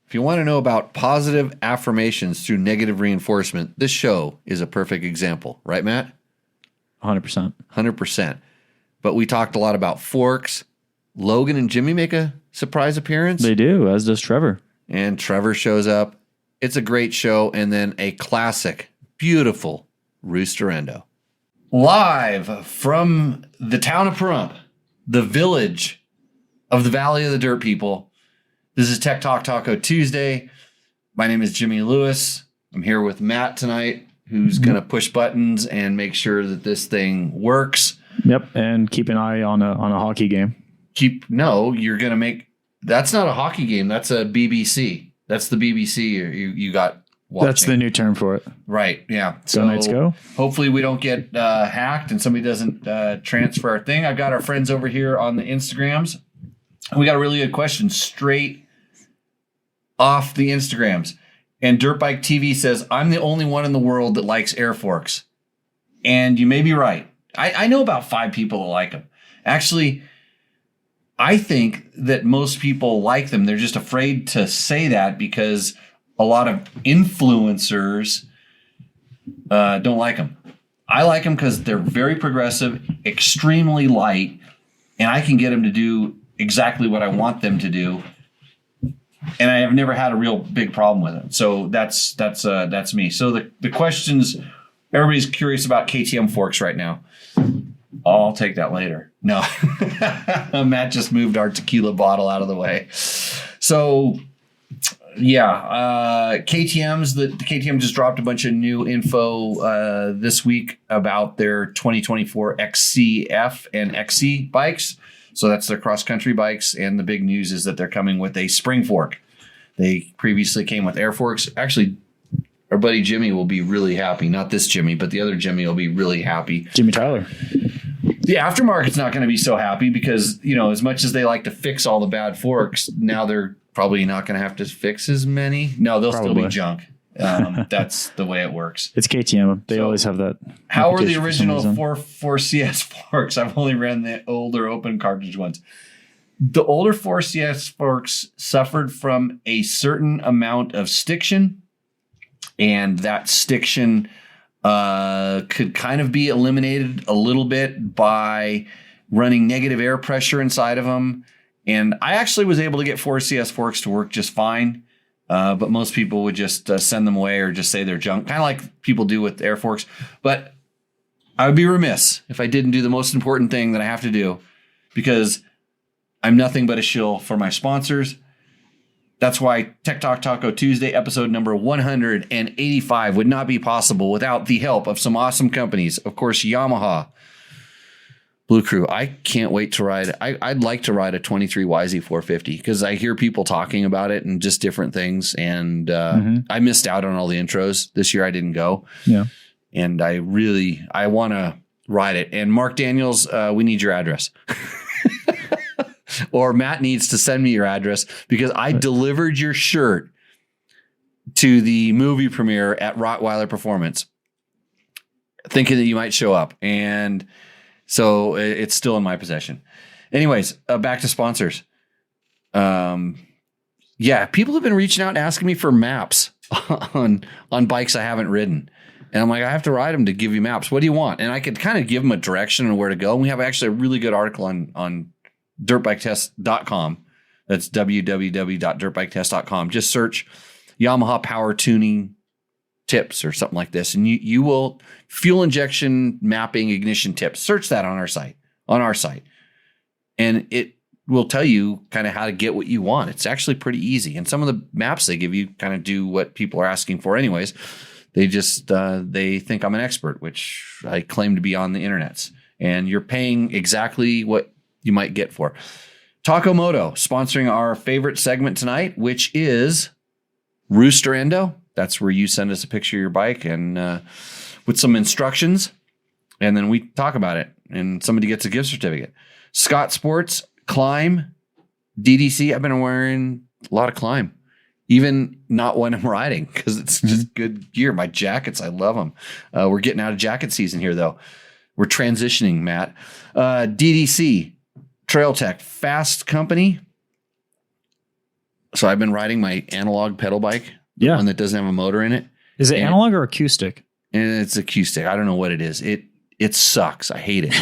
If you want to know about positive affirmations through negative reinforcement, this show is a perfect example. Right, Matt? 100%. 100%. But we talked a lot about forks. Logan and Jimmy make a surprise appearance. They do, as does Trevor. And Trevor shows up. It's a great show. And then a classic, beautiful Roost or Endo. Live from the town of Pahrump, the village of the Valley of the Dirt People. This is Tech Talk Taco Tuesday. My name is Jimmy Lewis. I'm here with Matt tonight, who's going to push buttons and make sure that this thing works. Yep, and keep an eye on a hockey game. You're going to make... That's not a hockey game. That's a BBC. That's the BBC you got watching. That's the new term for it. Right, yeah. So Go Knights go. Hopefully we don't get hacked and somebody doesn't transfer our thing. I've got our friends over here on the Instagrams. We got a really good question straight off the Instagrams. And Dirtbike TV says, I'm the only one in the world that likes air forks. And you may be right. I know about 5 people that like them. Actually, I think that most people like them. They're just afraid to say that because a lot of influencers don't like them. I like them because they're very progressive, extremely light, and I can get them to do exactly what I want them to do. And I have never had a real big problem with it. So that's me. So the questions, everybody's curious about KTM forks right now. I'll take that later. No. Matt just moved our tequila bottle out of the way. So yeah, KTM just dropped a bunch of new info this week about their 2024 XCF and XC bikes. So that's their cross-country bikes, and the big news is that they're coming with a spring fork. They previously came with air forks. Actually, our buddy Jimmy will be really happy. Not this Jimmy, but the other Jimmy will be really happy. Jimmy Tyler. The aftermarket's not going to be so happy because, as much as they like to fix all the bad forks, now they're probably not going to have to fix as many. No, they'll still be junk. That's the way it works. It's KTM. They always have that. How are the original 4CS forks? I've only ran the older open cartridge ones. The older 4CS forks suffered from a certain amount of stiction, and that stiction could kind of be eliminated a little bit by running negative air pressure inside of them. And I actually was able to get 4CS forks to work just fine. But most people would just send them away or just say they're junk, kind of like people do with air forks. But I would be remiss if I didn't do the most important thing that I have to do, because I'm nothing but a shill for my sponsors. That's why Tech Talk Taco Tuesday, episode number 185, would not be possible without the help of some awesome companies. Of course, Yamaha, Blue Crew. I can't wait to ride. I'd like to ride a 23 YZ 450 because I hear people talking about it and just different things. And I missed out on all the intros this year. I didn't go. Yeah. And I want to ride it. And Mark Daniels, we need your address. Or Matt needs to send me your address because I delivered your shirt to the movie premiere at Rottweiler Performance, thinking that you might show up. And so it's still in my possession. Anyways, back to sponsors. Yeah, people have been reaching out and asking me for maps on bikes I haven't ridden. And I'm like, I have to ride them to give you maps. What do you want? And I could kind of give them a direction on where to go. And we have actually a really good article on dirtbiketest.com. That's www.dirtbiketest.com. Just search Yamaha power tuning tips or something like this, and you will fuel injection mapping ignition tips. Search that on our site, and it will tell you kind of how to get what you want. It's actually pretty easy, and some of the maps they give you kind of do what people are asking for anyways. They just they think I'm an expert, which I claim to be on the internets, and you're paying exactly what you might get for. Taco Moto sponsoring our favorite segment tonight, which is Roost or Endo. That's where you send us a picture of your bike and with some instructions, and then we talk about it, and somebody gets a gift certificate. Scott Sports, Climb, DDC. I've been wearing a lot of Climb, even not when I'm riding, because it's just good gear. My jackets, I love them. We're getting out of jacket season here, though. We're transitioning, Matt. DDC, Trail Tech, Fasst Company, So I've been riding my analog pedal bike, Yeah. one that doesn't have a motor in it. Is it analog or acoustic? And it's acoustic. I don't know what it is. It sucks. I hate it.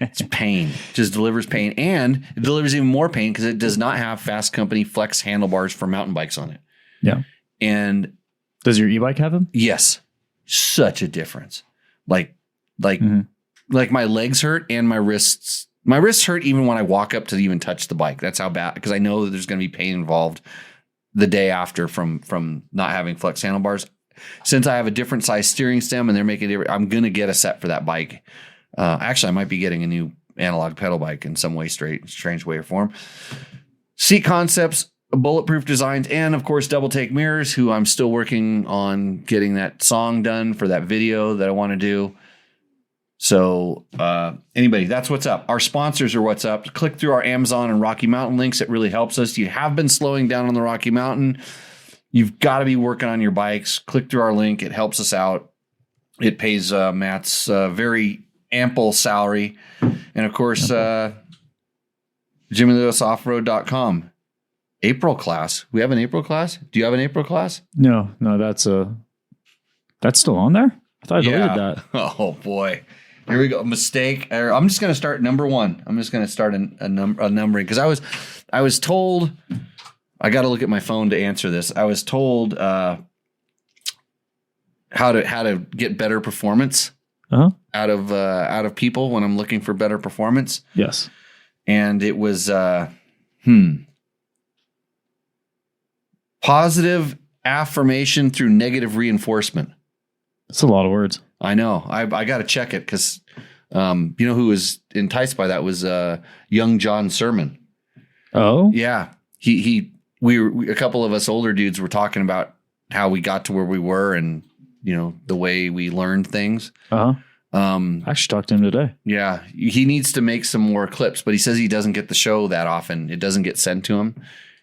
It's pain. Just delivers pain. And it delivers even more pain because it does not have Fasst Company flex handlebars for mountain bikes on it. Yeah. And does your e-bike have them? Yes. Such a difference. Like my legs hurt and my wrists. My wrists hurt even when I walk up to even touch the bike. That's how bad, because I know that there's going to be pain involved the day after from not having flex handlebars. Since I have a different size steering stem and they're making it, I'm going to get a set for that bike. Actually, I might be getting a new analog pedal bike in some way, strange way or form. Seat concepts, bulletproof designs, and of course, double take mirrors, who I'm still working on getting that song done for that video that I want to do. So anybody, that's what's up. Our sponsors are what's up. Click through our Amazon and Rocky Mountain links. It really helps us. You have been slowing down on the Rocky Mountain. You've got to be working on your bikes. Click through our link. It helps us out. It pays Matt's very ample salary. And of course, JimmyLewisOffroad.com. April class. We have an April class? Do you have an April class? No, that's still on there? I thought I deleted that. Oh boy. Here we go. Mistake. I'm just going to start number 1. I'm just going to start a numbering, because I was told, I got to look at my phone to answer this. I was told how to get better performance out of people when I'm looking for better performance. Yes. And it was positive affirmation through negative reinforcement. That's a lot of words. I know. I got to check it because, you know, who was enticed by that was young John Sermon. Oh, yeah. We a couple of us older dudes were talking about how we got to where we were, and you know the way we learned things. I actually talked to him today. Yeah, he needs to make some more clips, but he says he doesn't get the show that often. It doesn't get sent to him.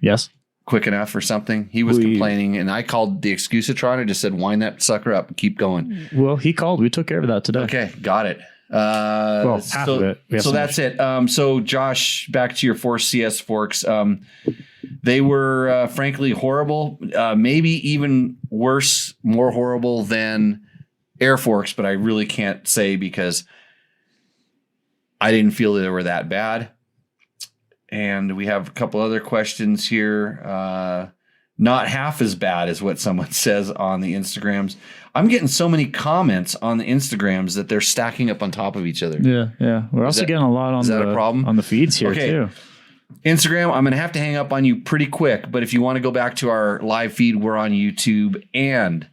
Yes. Quick enough or something. He was complaining, and I called the Excusatron. I just said, wind that sucker up and keep going. Well, he called. We took care of that today. Okay, got it. Half of it. So that's it. So Josh, back to your Force CS forks. They were frankly horrible, maybe even worse, more horrible than Air Forks, but I really can't say because I didn't feel that they were that bad. And we have a couple other questions here. Not half as bad as what someone says on the Instagrams. I'm getting so many comments on the Instagrams that they're stacking up on top of each other. Yeah. We're also getting a lot on a problem? On the feeds here too. Instagram, I'm going to have to hang up on you pretty quick, but if you want to go back to our live feed, we're on YouTube and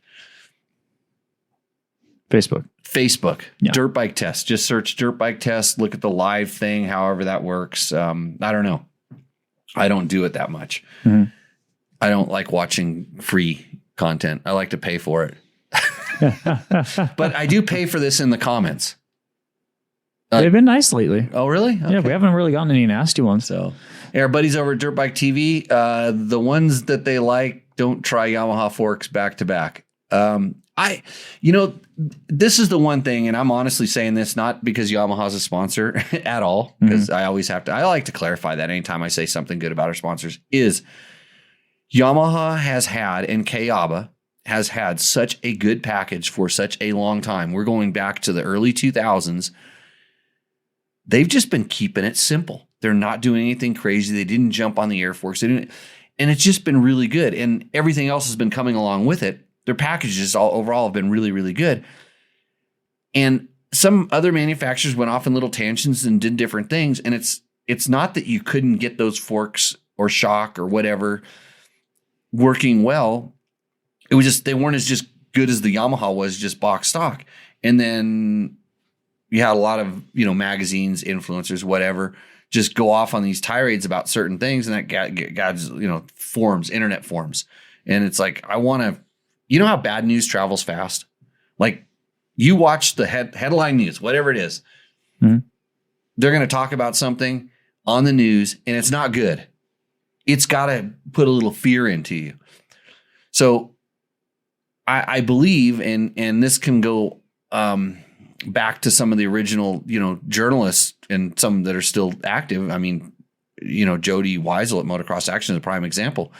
Facebook. Yeah. Dirt Bike Test. Just search Dirt Bike Test. Look at the live thing, however that works. I don't know. I don't do it that much. Mm-hmm. I don't like watching free content. I like to pay for it. But I do pay for this in the comments. They've been nice lately. Oh, really? Okay. Yeah, we haven't really gotten any nasty ones. So, our buddies over at Dirt Bike TV, the ones that they like, don't try Yamaha forks back to back. This is the one thing, and I'm honestly saying this not because Yamaha's a sponsor at all, because I always have to. I like to clarify that anytime I say something good about our sponsors. Is Yamaha has had, and Kayaba has had such a good package for such a long time. We're going back to the early 2000s. They've just been keeping it simple. They're not doing anything crazy. They didn't jump on the Air Forks. And it's just been really good. And everything else has been coming along with it. Their packages overall have been really, really good. And some other manufacturers went off in little tangents and did different things. And it's not that you couldn't get those forks or shock or whatever working well. It was just they weren't as just good as the Yamaha was, just box stock. And then you had a lot of, magazines, influencers, whatever, just go off on these tirades about certain things. And that got forums, internet forums. And it's like, I want to, how bad news travels fast? Like you watch the headline news, whatever it is, they're going to talk about something on the news and it's not good. It's got to put a little fear into you. So I believe, and this can go, back to some of the original, journalists and some that are still active. I mean, Jody Weisel at Motocross Action is a prime example.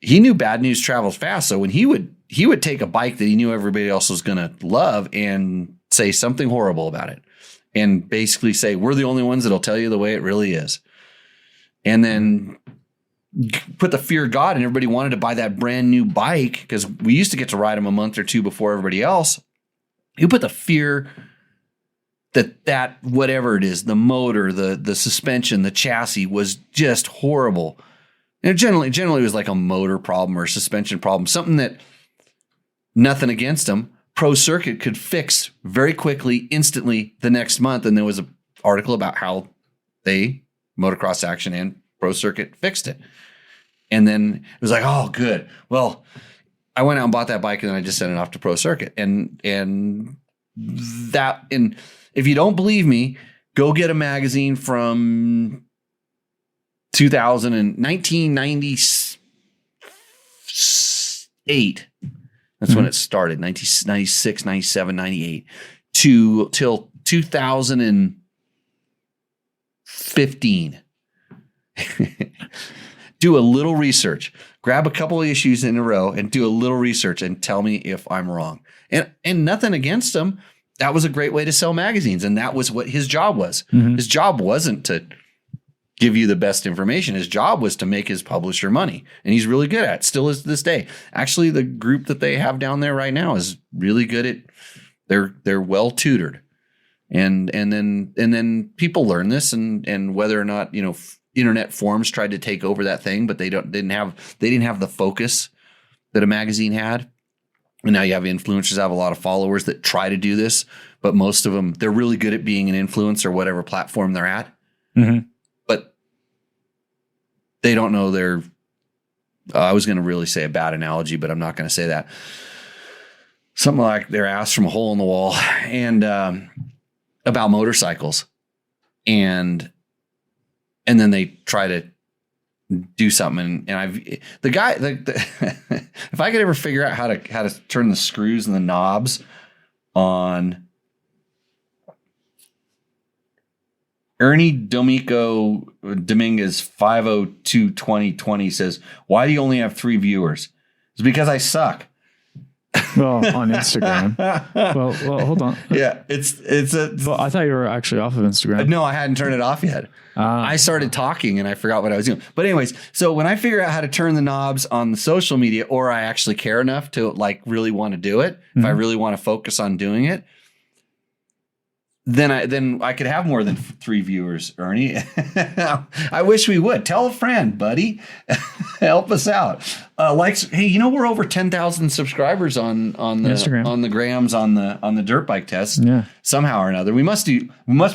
he knew bad news travels fast. So when he would take a bike that he knew everybody else was going to love and say something horrible about it and basically say, we're the only ones that'll tell you the way it really is. And then put the fear of God, and everybody wanted to buy that brand new bike because we used to get to ride them a month or two before everybody else. You put the fear that whatever it is, the motor, the suspension, the chassis was just horrible. And it generally was like a motor problem or a suspension problem, something that nothing against them. Pro Circuit could fix very quickly, instantly the next month. And there was an article about how they, Motocross Action and Pro Circuit, fixed it. And then it was like, oh, good. Well, I went out and bought that bike and then I just sent it off to Pro Circuit. And if you don't believe me, go get a magazine from 1998. That's when it started, 1996, 97, 98 till 2015. Do a little research. Grab a couple of issues in a row and do a little research and tell me if I'm wrong. And nothing against him. That was a great way to sell magazines, and that was what his job was. Mm-hmm. His job wasn't to give you the best information. His job was to make his publisher money, and he's really good at it, still is to this day. Actually, the group that they have down there right now is really good at. They're well tutored, and then people learn this, and whether or not internet forums tried to take over that thing, but they didn't have the focus that a magazine had. And now you have influencers, have a lot of followers that try to do this, but most of them, they're really good at being an influencer, whatever platform they're at. Mm-hmm. But they don't know I was going to really say a bad analogy, but I'm not going to say that. Something like their ass from a hole in the wall, and about motorcycles. And then they try to do something, and if I could ever figure out how to turn the screws and the knobs on Ernie Dominguez 5022020 says, why do you only have 3 viewers? It's because I suck. Well, on Instagram. well, hold on. Yeah, well, I thought you were actually off of Instagram. No, I hadn't turned it off yet. I started talking and I forgot what I was doing. But anyways, so when I figure out how to turn the knobs on the social media, or I actually care enough to really want to do it, if I really want to focus on doing it, then I could have more than 3 viewers, Ernie. I wish we would. Tell a friend, buddy. Help us out. Hey, we're over 10,000 subscribers on the Instagram, on the grams, on the dirt bike test. Yeah. Somehow or another, we must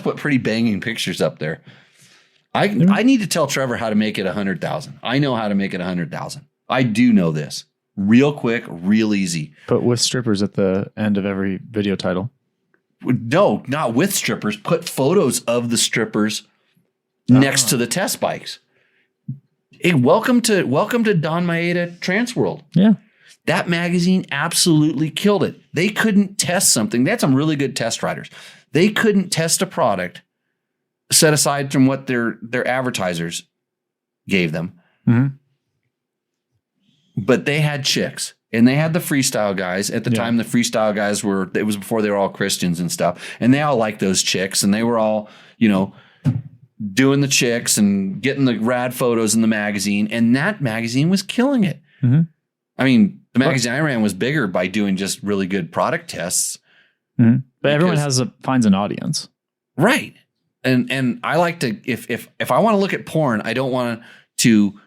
put pretty banging pictures up there. I need to tell Trevor how to make it 100,000. I know how to make it 100,000. I do know this. Real quick, real easy. Put with strippers at the end of every video title. No, not with strippers. Put photos of the strippers next to the test bikes. Hey, welcome to Don Maeda Transworld. Yeah. That magazine absolutely killed it. They couldn't test something. They had some really good test riders. They couldn't test a product set aside from what their advertisers gave them. Mm-hmm. But they had chicks. And they had the freestyle guys. At the time, the freestyle guys it was before they were all Christians and stuff. And they all liked those chicks. And they were all, doing the chicks and getting the rad photos in the magazine. And that magazine was killing it. Mm-hmm. I mean, the magazine I ran was bigger by doing just really good product tests. Mm-hmm. But everyone finds an audience. Right. And I like to, if I want to look at porn, I don't want to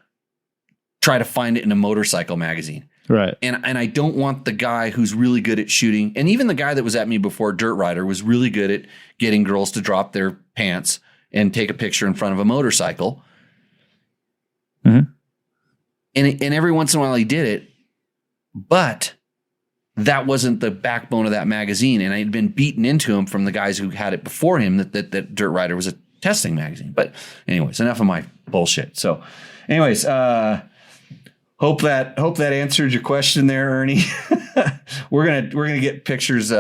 try to find it in a motorcycle magazine. Right. And I don't want the guy who's really good at shooting. And even the guy that was at me before, Dirt Rider, was really good at getting girls to drop their pants and take a picture in front of a motorcycle. Mm-hmm. And every once in a while he did it, but that wasn't the backbone of that magazine. And I had been beaten into him from the guys who had it before him that Dirt Rider was a testing magazine. But anyways, enough of my bullshit. So anyways, Hope that answered your question there, Ernie. We're gonna get pictures.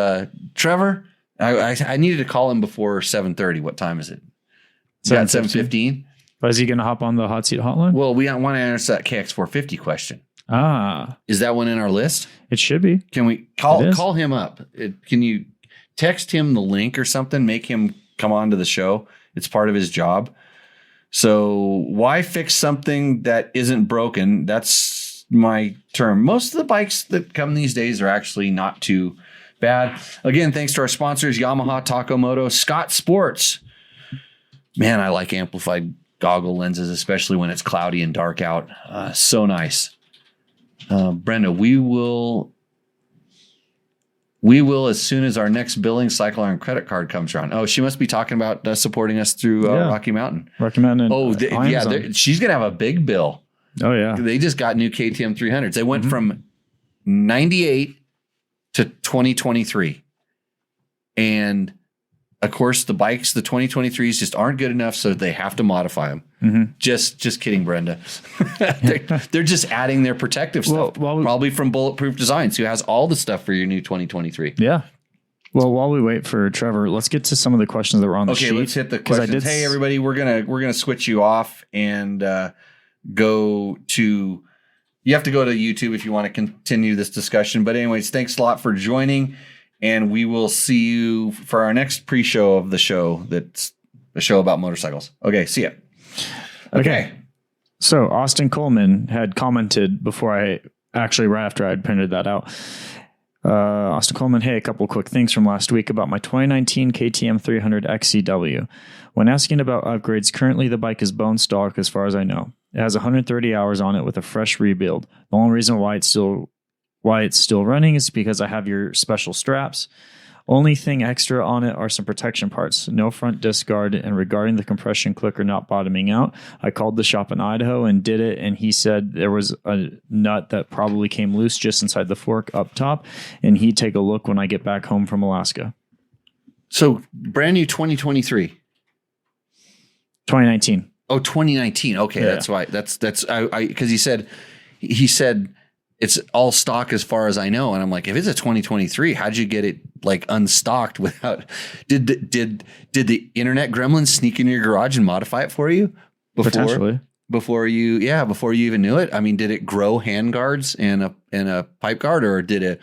Trevor, I needed to call him before 7:30. What time is it? 7:15. But is he gonna hop on the hot seat hotline? Well, we want to answer that KX450 question. Is that one in our list? It should be. Can we call him up? Can you text him the link or something? Make him come on to the show. It's part of his job. So why fix something that isn't broken? That's my term. Most of the bikes that come these days are actually not too bad. Again, thanks to our sponsors, Yamaha, Taco Moto, Scott Sports. Man, I like amplified goggle lenses, especially when it's cloudy and dark out. So nice. Brenda, we will, as soon as our next billing cycle on credit card comes around. Oh, she must be talking about supporting us through Rocky Mountain. Rocky Mountain. And she's going to have a big bill. Oh, yeah. They just got new KTM 300s. They went from 98 to 2023. And, of course, the bikes, the 2023s just aren't good enough, so they have to modify them. Mm-hmm. Just kidding, Brenda. they're just adding their protective stuff, probably from Bulletproof Designs, who has all the stuff for your new 2023. Yeah. Well, while we wait for Trevor, let's get to some of the questions that were on the sheet. Okay, let's hit the questions. Hey, everybody, we're gonna switch you off and go to. You have to go to YouTube if you want to continue this discussion. But anyways, thanks a lot for joining, and we will see you for our next pre-show of the show. That's a show about motorcycles. Okay, see ya. Okay. So Austin Coleman had commented before right after I had printed that out. Austin Coleman, hey, a couple quick things from last week about my 2019 KTM 300 XCW. When asking about upgrades, currently the bike is bone stock as far as I know. It has 130 hours on it with a fresh rebuild. The only reason why it's still running is because I have your special straps. Only thing extra on it are some protection parts, no front disc guard, and regarding the compression clicker not bottoming out, I called the shop in Idaho and did it, and he said there was a nut that probably came loose just inside the fork up top, and he'd take a look when I get back home from Alaska. So brand new 2023. 2019. Oh, 2019. Okay, yeah. That's why. That's because he said it's all stock as far as I know. And I'm like, if it's a 2023, how'd you get it like unstocked without, did the internet gremlins sneak in your garage and modify it for you? Potentially. Before you even knew it? I mean, did it grow hand guards and a pipe guard, or did a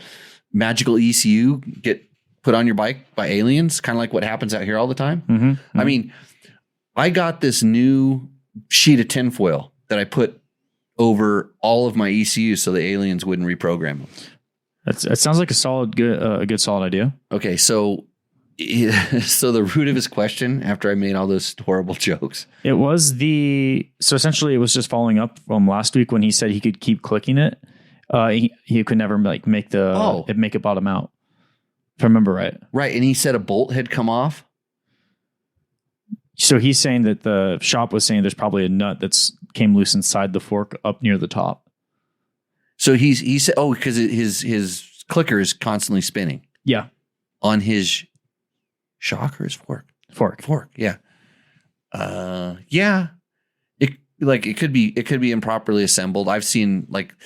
magical ECU get put on your bike by aliens? Kind of like what happens out here all the time. Mm-hmm, mm-hmm. I mean, I got this new sheet of tinfoil that I put over all of my ECUs so the aliens wouldn't reprogram them. It sounds like a good solid idea. Okay, so the root of his question, after I made all those horrible jokes, essentially it was just following up from last week when he said he could keep clicking it. He could never make it bottom out. If I remember right. Right, and he said a bolt had come off. So he's saying that the shop was saying there's probably a nut that's came loose inside the fork up near the top. So he said, because his clicker is constantly spinning. Yeah. On his shock or his fork? Fork. Yeah. Yeah. It could be improperly assembled. I've seen like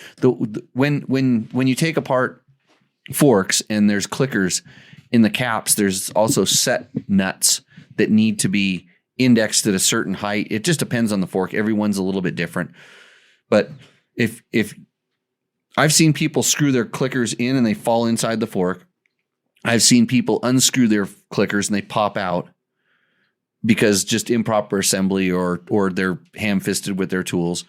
when you take apart forks and there's clickers in the caps, there's also set nuts that need to be indexed at a certain height. It just depends on the fork. Everyone's a little bit different. But if I've seen people screw their clickers in and they fall inside the fork. I've seen people unscrew their clickers and they pop out because just improper assembly or they're ham-fisted with their tools.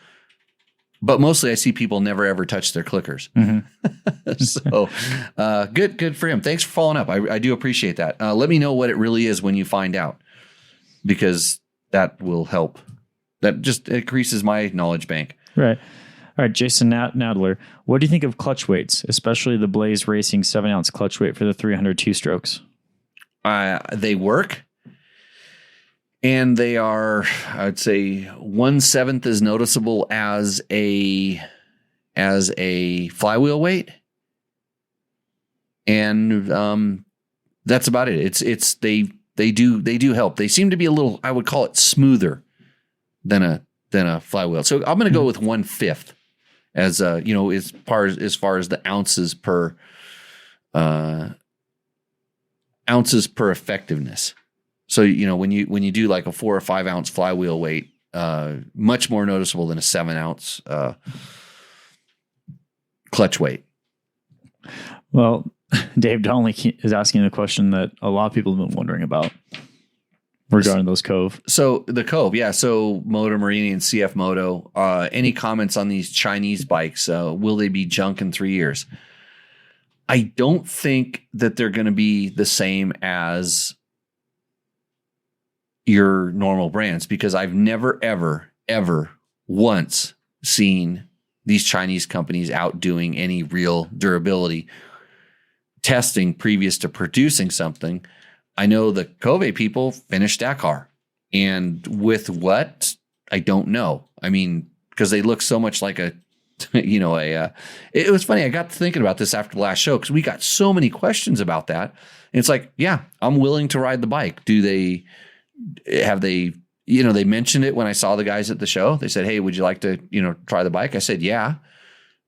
But mostly I see people never ever touch their clickers. Mm-hmm. So good for him. Thanks for following up. I do appreciate that. Let me know what it really is when you find out, because that will help. That just increases my knowledge bank. Right. All right, Jason Nadler, what do you think of clutch weights, especially the Blaze Racing 7-ounce clutch weight for the 300 2-strokes? They work, and they are, I'd say, 1/7 as noticeable as a flywheel weight, and that's about it. It's they do help. They seem to be a little, I would call it, smoother than a flywheel. So I'm going to go with 1/5 as as far as the ounces per effectiveness. So when you do like a 4 or 5 ounce flywheel weight, much more noticeable than a 7 ounce clutch weight. Well, Dave Delaney is asking a question that a lot of people have been wondering about regarding those Cove. So the Cove, yeah. So Moto Marini and CF Moto. Any comments on these Chinese bikes? Will they be junk in 3 years? I don't think that they're going to be the same as your normal brands, because I've never, ever once seen these Chinese companies outdoing any real durability testing previous to producing something. I know the Cove people finished Dakar, and with what, I don't know. I mean, because they look so much like it was funny. I got thinking about this after the last show, because we got so many questions about that. And it's like, yeah, I'm willing to ride the bike. They mentioned it when I saw the guys at the show. They said, hey, would you like to, try the bike? I said, yeah,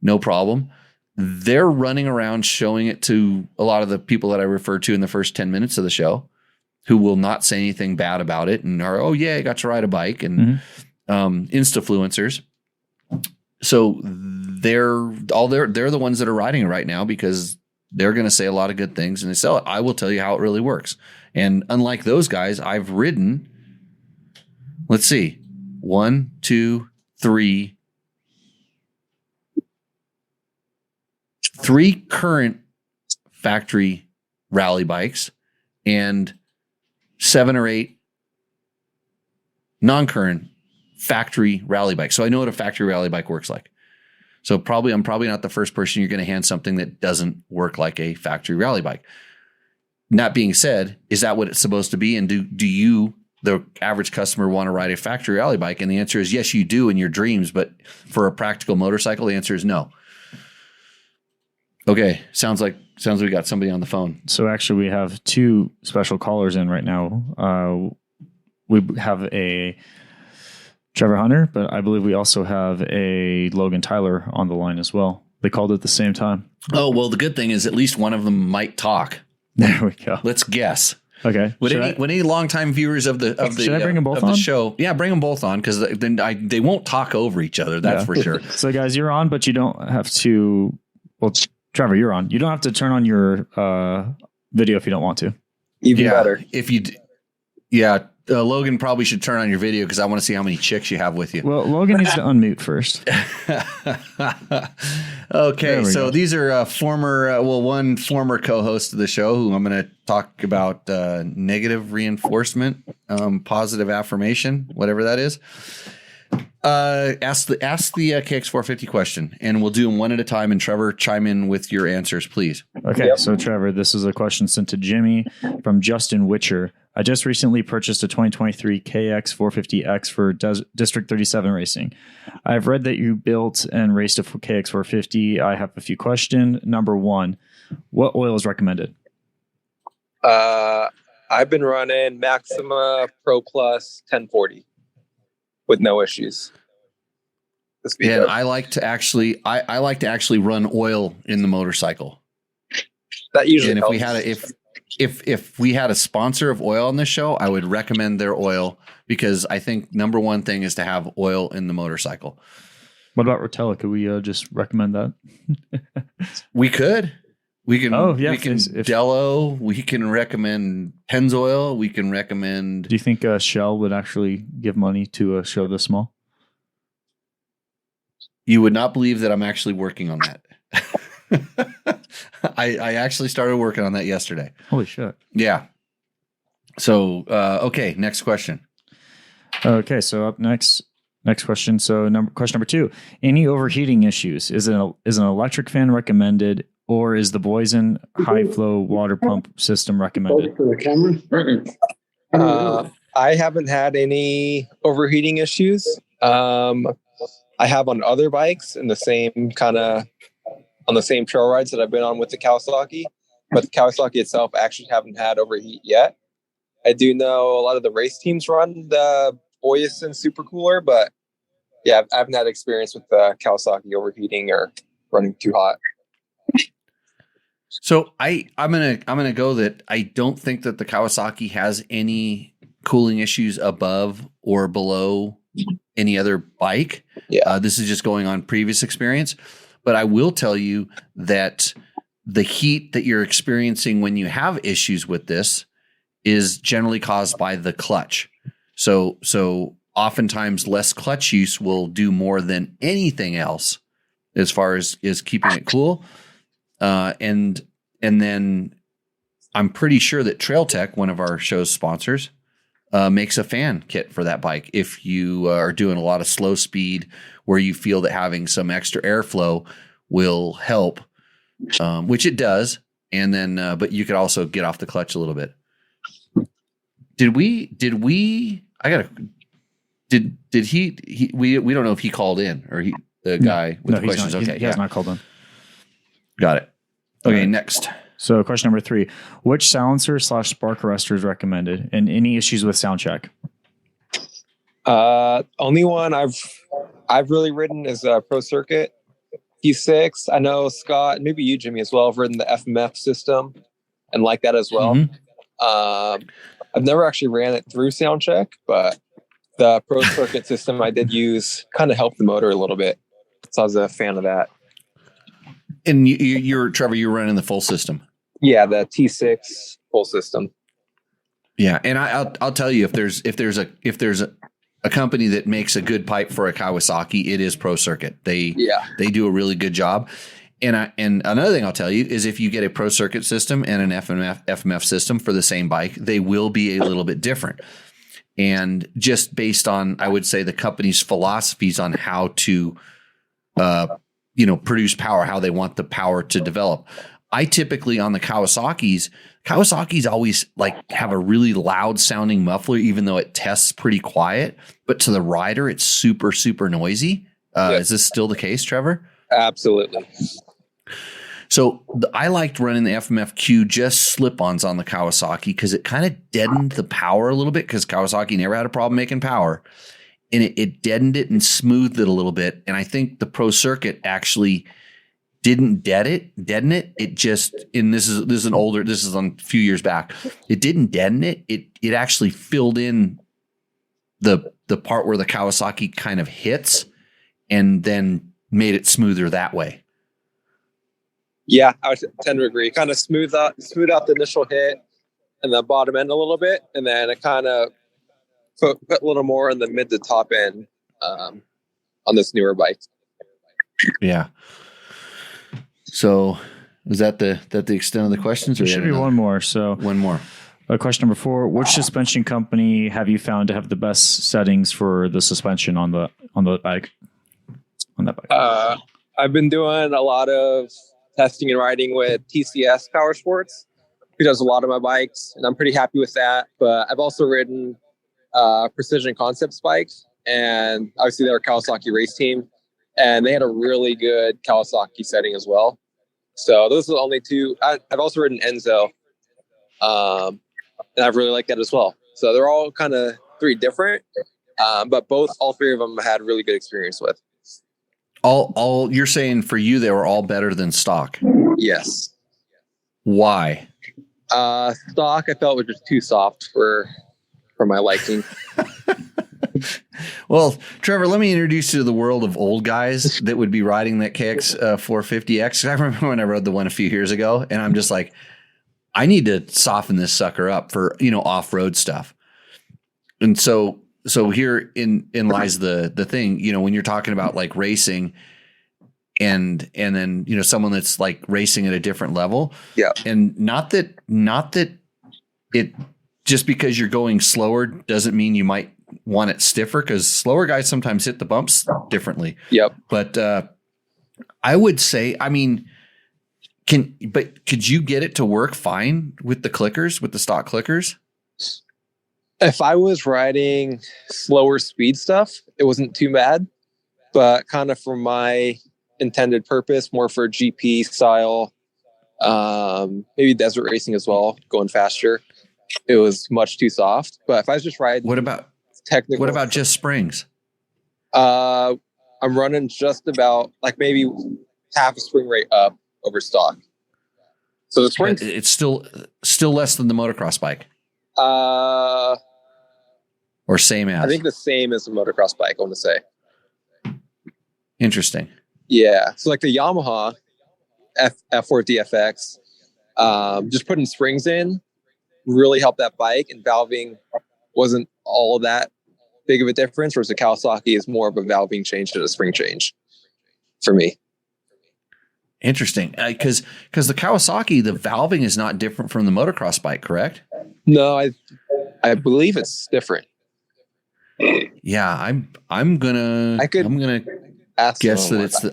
no problem. They're running around showing it to a lot of the people that I referred to in the first 10 minutes of the show, who will not say anything bad about it and are, oh yeah, I got to ride a bike, and Instafluencers. So they're the ones that are riding it right now, because they're going to say a lot of good things and they sell it. I will tell you how it really works. And unlike those guys, I've ridden, let's see, 1, 2, 3 current factory rally bikes and 7 or 8 non-current factory rally bikes. So I know what a factory rally bike works like. So I'm probably not the first person you're going to hand something that doesn't work like a factory rally bike. That being said, is that what it's supposed to be? And do you, the average customer, want to ride a factory rally bike? And the answer is yes, you do in your dreams. But for a practical motorcycle, the answer is no. Okay. Sounds like we got somebody on the phone. So actually we have 2 special callers in right now. We have a Trevor Hunter, but I believe we also have a Logan Tyler on the line as well. They called at the same time. Oh, well, the good thing is at least one of them might talk. There we go. Let's guess. Okay. Would any longtime viewers of the show? Yeah, bring them both on, because then they won't talk over each other. That's for sure. So guys, you're on, but you don't have to. Well, Trevor, you're on. You don't have to turn on your video if you don't want to. Even better. If you, Logan probably should turn on your video, because I want to see how many chicks you have with you. Well, Logan needs to unmute first. Okay, so these are one former co-host of the show, who I'm going to talk about negative reinforcement, positive affirmation, whatever that is. Ask the KX450 question, and we'll do them one at a time. And Trevor, chime in with your answers, please. Okay, So Trevor, this is a question sent to Jimmy from Justin Witcher. I just recently purchased a 2023 KX450X for District 37 racing. I've read that you built and raced a KX450. I have a few questions. Number 1, what oil is recommended? I've been running Maxima Pro Plus 1040 with no issues. And I like to actually run oil in the motorcycle. That usually and helps. If we had a sponsor of oil on this show, I would recommend their oil, because I think number one thing is to have oil in the motorcycle. What about Rotella? Could we just recommend that? We could. We can. Oh, yeah. We can Dello. We can recommend Pennzoil. We can recommend. Do you think Shell would actually give money to a show this small? You would not believe that I'm actually working on that. I actually started working on that yesterday. Holy shit. Yeah. So, okay. Next question. Okay. So up next question. So question number 2, any overheating issues? Is an electric fan recommended, or is the Boysen high flow water pump system recommended? For the camera? I haven't had any overheating issues. I have on other bikes in the same on the same trail rides that I've been on with the Kawasaki, but the Kawasaki itself actually haven't had overheat yet. I do know a lot of the race teams run the Boysen supercooler, but yeah, I haven't had experience with the Kawasaki overheating or running too hot. So I'm gonna go that I don't think that the Kawasaki has any cooling issues above or below any other bike. Yeah. This is just going on previous experience. But I will tell you that the heat that you're experiencing when you have issues with this is generally caused by the clutch. So oftentimes less clutch use will do more than anything else as far as keeping it cool. And then I'm pretty sure that Trail Tech, one of our show's sponsors, makes a fan kit for that bike. If you are doing a lot of slow speed where you feel that having some extra airflow will help, which it does. And then, but you could also get off the clutch a little bit. Did we, we don't know if he called in or the guy with the questions. Not, okay. He has not called in. Got it. Okay. Next. So question number 3, which silencer / spark arrestor is recommended and any issues with sound check? Only one I've really ridden is a Pro Circuit P6. I know Scott, maybe you, Jimmy, as well, have ridden the FMF system and like that as well. Mm-hmm. I've never actually ran it through sound check, but the Pro Circuit system I did use kind of helped the motor a little bit. So I was a fan of that. And you're Trevor, you're running the full system. Yeah, the T6 full system. Yeah, and I'll tell you, if there's a company that makes a good pipe for a Kawasaki, it is Pro Circuit. They do a really good job. And another thing I'll tell you is if you get a Pro Circuit system and an FMF system for the same bike, they will be a little bit different. And just based on, I would say, the company's philosophies on how to produce power, how they want the power to develop. I typically on the Kawasaki's always like have a really loud sounding muffler, even though it tests pretty quiet, but to the rider, it's super, super noisy. Is this still the case, Trevor? Absolutely. So I liked running the FMFQ just slip-ons on the Kawasaki because it kind of deadened the power a little bit because Kawasaki never had a problem making power. And it deadened it and smoothed it a little bit. And I think the Pro Circuit actually didn't deaden it. It just, and this is on a few years back. It didn't deaden it. It actually filled in the part where the Kawasaki kind of hits and then made it smoother that way. Yeah, I would tend to agree. Kind of smooth out the initial hit and the bottom end a little bit. And then it kind of put a little more in the mid to top end on this newer bike. Yeah. So is that the extent of the questions? Or there should be one more. So one more. Question number 4: which suspension company have you found to have the best settings for the suspension on the bike? On that bike. I've been doing a lot of testing and riding with TCS Power Sports, who does a lot of my bikes, and I'm pretty happy with that. But I've also ridden Precision Concepts bikes, and obviously they're a Kawasaki race team, and they had a really good Kawasaki setting as well. So those are the only two. I've also ridden Endo, and I've really liked that as well. So they're all kind of 3 different, but all 3 of them I had really good experience with. All you're saying for you, they were all better than stock. Yes. Why? Stock I felt was just too soft for my liking. Well, Trevor, let me introduce you to the world of old guys that would be riding that KX 450X. I remember when I rode the one a few years ago, and I'm just like, I need to soften this sucker up for off-road stuff. And so here in lies the thing, when you're talking about like racing and then, someone that's like racing at a different level. Yeah. And not that it just because you're going slower doesn't mean you might want it stiffer, because slower guys sometimes hit the bumps differently. Yep. But I would say, could you get it to work fine with the clickers, with the stock clickers? If I was riding slower speed stuff, it wasn't too bad, but kind of for my intended purpose, more for GP style, maybe desert racing as well, going faster, it was much too soft. But if I was just riding, What about just springs? I'm running just about like maybe half a spring rate up over stock. So the springs, it's still less than the motocross bike. Or same as? I think the same as a motocross bike, I want to say. Interesting. Yeah. So like the Yamaha F4 DFX, just putting springs in really helped that bike, and valving wasn't all that big of a difference, whereas the Kawasaki is more of a valving change than a spring change for me. Interesting. Because the Kawasaki, the valving is not different from the motocross bike, correct? No, I believe it's different. Yeah, I'm gonna guess that it's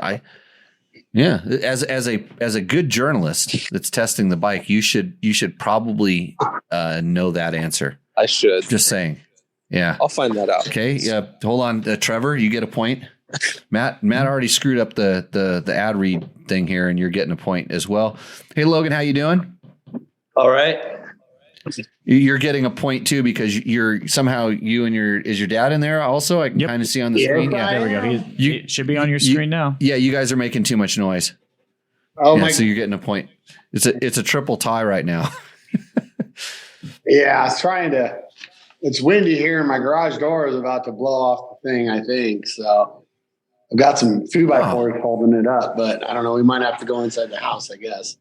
as a good journalist that's testing the bike, you should probably know that answer. I should. Just saying. Yeah. I'll find that out. Okay. Yeah. Hold on, Trevor, you get a point. Matt already screwed up the ad read thing here, and you're getting a point as well. Hey, Logan, how you doing? All right. You're getting a point too, because you're somehow is your dad in there also? I can kind of see on the screen. Yeah, there we go. He should be on your screen now. Yeah, you guys are making too much noise. Oh my! So you're getting a point. It's a triple tie right now. Yeah, I was trying to. It's windy here, and my garage door is about to blow off the thing, I think. So I've got some 2x4s holding it up, but I don't know. We might have to go inside the house, I guess.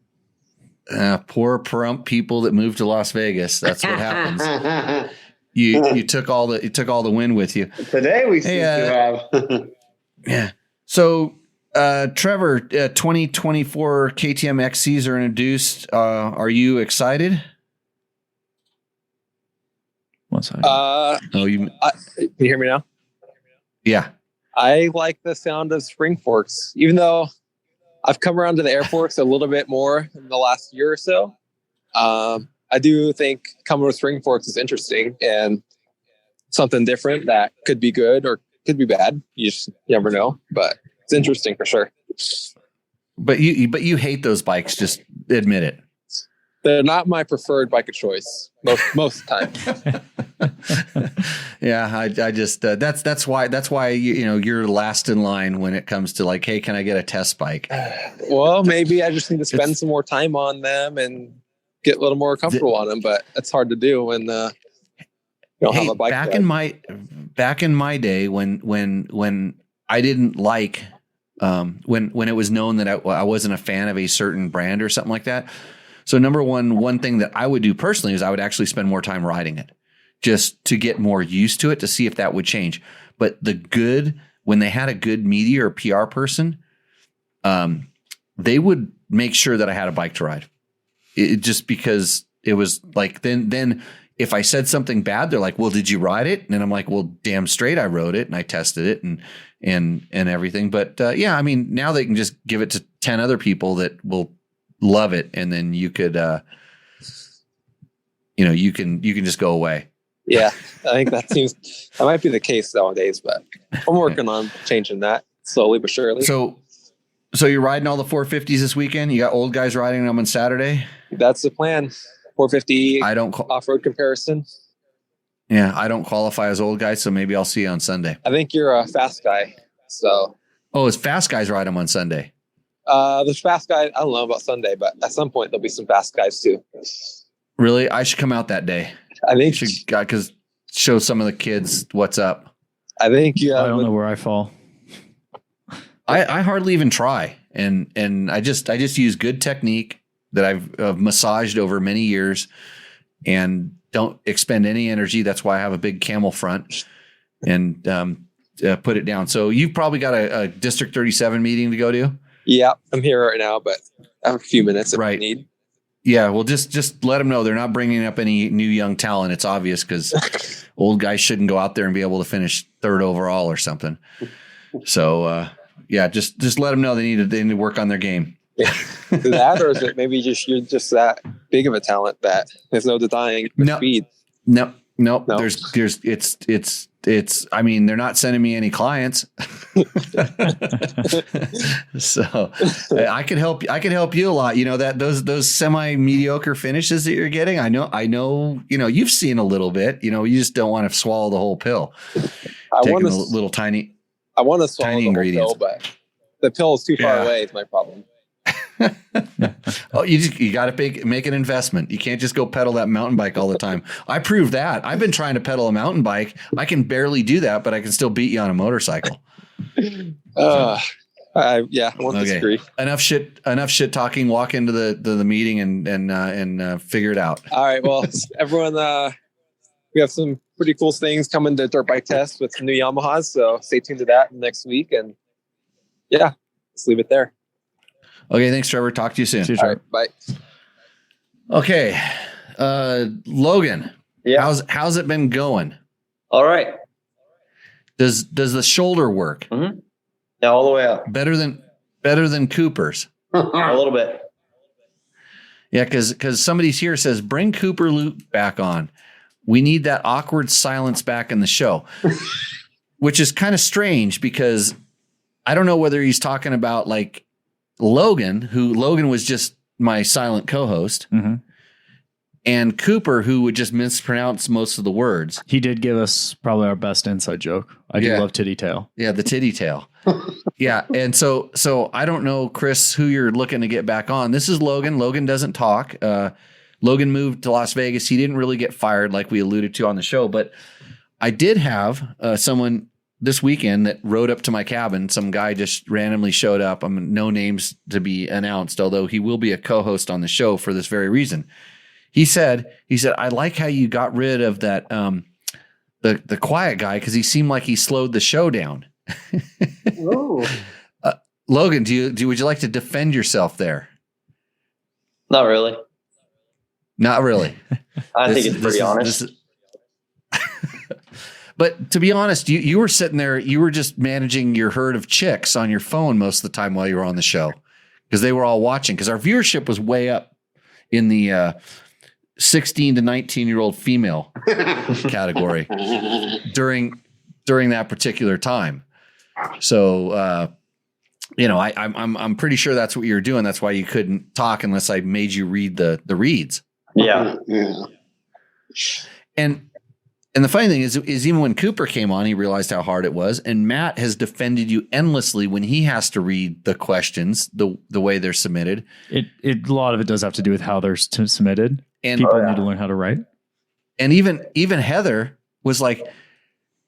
Poor Perump people that moved to Las Vegas. That's what happens. You took all the wind with you. Today we seem to have. Yeah. So Trevor, 2024 KTM XCs are introduced. Are you excited? One second. Can you hear me now? Yeah. I like the sound of spring forks, even though I've come around to the air forks a little bit more in the last year or so. I do think coming with spring forks is interesting and something different that could be good or could be bad. You just never know, but it's interesting for sure. But you hate those bikes. Just admit it. They're not my preferred bike of choice most of the time. Yeah, I just that's why you're last in line when it comes to like, hey, can I get a test bike? Well, maybe I just need to spend some more time on them and get a little more comfortable on them, but that's hard to do when you don't have a bike. Back in my day when I didn't like when it was known that I wasn't a fan of a certain brand or something like that. So number one thing that I would do personally is I would actually spend more time riding it just to get more used to it, to see if that would change. But when they had a good media or PR person, they would make sure that I had a bike to ride. Just because it was like, then if I said something bad, they're like, well, did you ride it? And then I'm like, well, damn straight I rode it and I tested it and everything. But yeah, I mean, now they can just give it to 10 other people that will love it, and then you could you can just go away. Yeah, I think that might be the case nowadays, but I'm working on changing that slowly but surely. So you're riding all the 450s this weekend? You got old guys riding them on Saturday? That's the plan. 450 off-road comparison. Yeah, I don't qualify as old guy, so maybe I'll see you on Sunday. I think you're a fast guy. So it's fast guys ride them on Sunday. There's fast guys. I don't know about Sunday, but at some point there'll be some fast guys too. Really? I should come out that day. I think because show some of the kids what's up. I think I don't know where I fall. I hardly even try, and I just use good technique that I've massaged over many years, and don't expend any energy. That's why I have a big camel front, and put it down. So you've probably got a District 37 meeting to go to. Yeah, I'm here right now, but I have a few minutes if I need. Yeah, well, just let them know they're not bringing up any new young talent. It's obvious because old guys shouldn't go out there and be able to finish third overall or something. So, yeah, just let them know they need to work on their game. Yeah. That, or is it maybe you're just that big of a talent that there's no denying speed? No. It's. I mean, they're not sending me any clients, so I could help. I could help you a lot. You know that those semi mediocre finishes that you're getting. I know. You know, you've seen a little bit. You know, you just don't want to swallow the whole pill. I want to tiny. I want to swallow tiny the ingredients, whole pill, but the pill is too far away. Is my problem. Oh, you got to make an investment. You can't just go pedal that mountain bike all the time. I proved that. I've been trying to pedal a mountain bike. I can barely do that, but I can still beat you on a motorcycle. I won't disagree. Enough shit talking. Walk into the meeting and figure it out. All right. Well, everyone, we have some pretty cool things coming to Dirt Bike Test with some new Yamahas. So stay tuned to that next week. And yeah, let's leave it there. Okay. Thanks, Trevor. Talk to you soon. See you, All right, bye. Okay. Logan. Yeah. How's it been going? All right. Does the shoulder work? Mm-hmm. Yeah, all the way up. Better than Cooper's? A little bit. Yeah, because somebody's here says, bring Cooper Luke back on. We need that awkward silence back in the show. Which is kind of strange because I don't know whether he's talking about like Logan was just my silent co-host. Mm-hmm. And Cooper, who would just mispronounce most of the words. He did give us probably our best inside joke. I do love titty tail. Yeah, the titty tail. Yeah, and so I don't know, Chris, who you're looking to get back on. This is Logan. Logan doesn't talk. Logan moved to Las Vegas. He didn't really get fired like we alluded to on the show, but I did have someone this weekend that rode up to my cabin. Some guy just randomly showed up. No names to be announced, although he will be a co-host on the show for this very reason. He said, I like how you got rid of that, the quiet guy, because he seemed like he slowed the show down. Logan, would you like to defend yourself there? Not really. Not really. I think it's pretty honest. But to be honest, you were sitting there, you were just managing your herd of chicks on your phone most of the time while you were on the show, because they were all watching, because our viewership was way up in the 16 to 19-year-old female category during that particular time. So, I'm pretty sure that's what you were doing. That's why you couldn't talk unless I made you read the reads. Yeah. And the funny thing is even when Cooper came on, he realized how hard it was. And Matt has defended you endlessly when he has to read the questions the way they're submitted. A lot of it does have to do with how they're submitted. And people need to learn how to write. And even Heather was like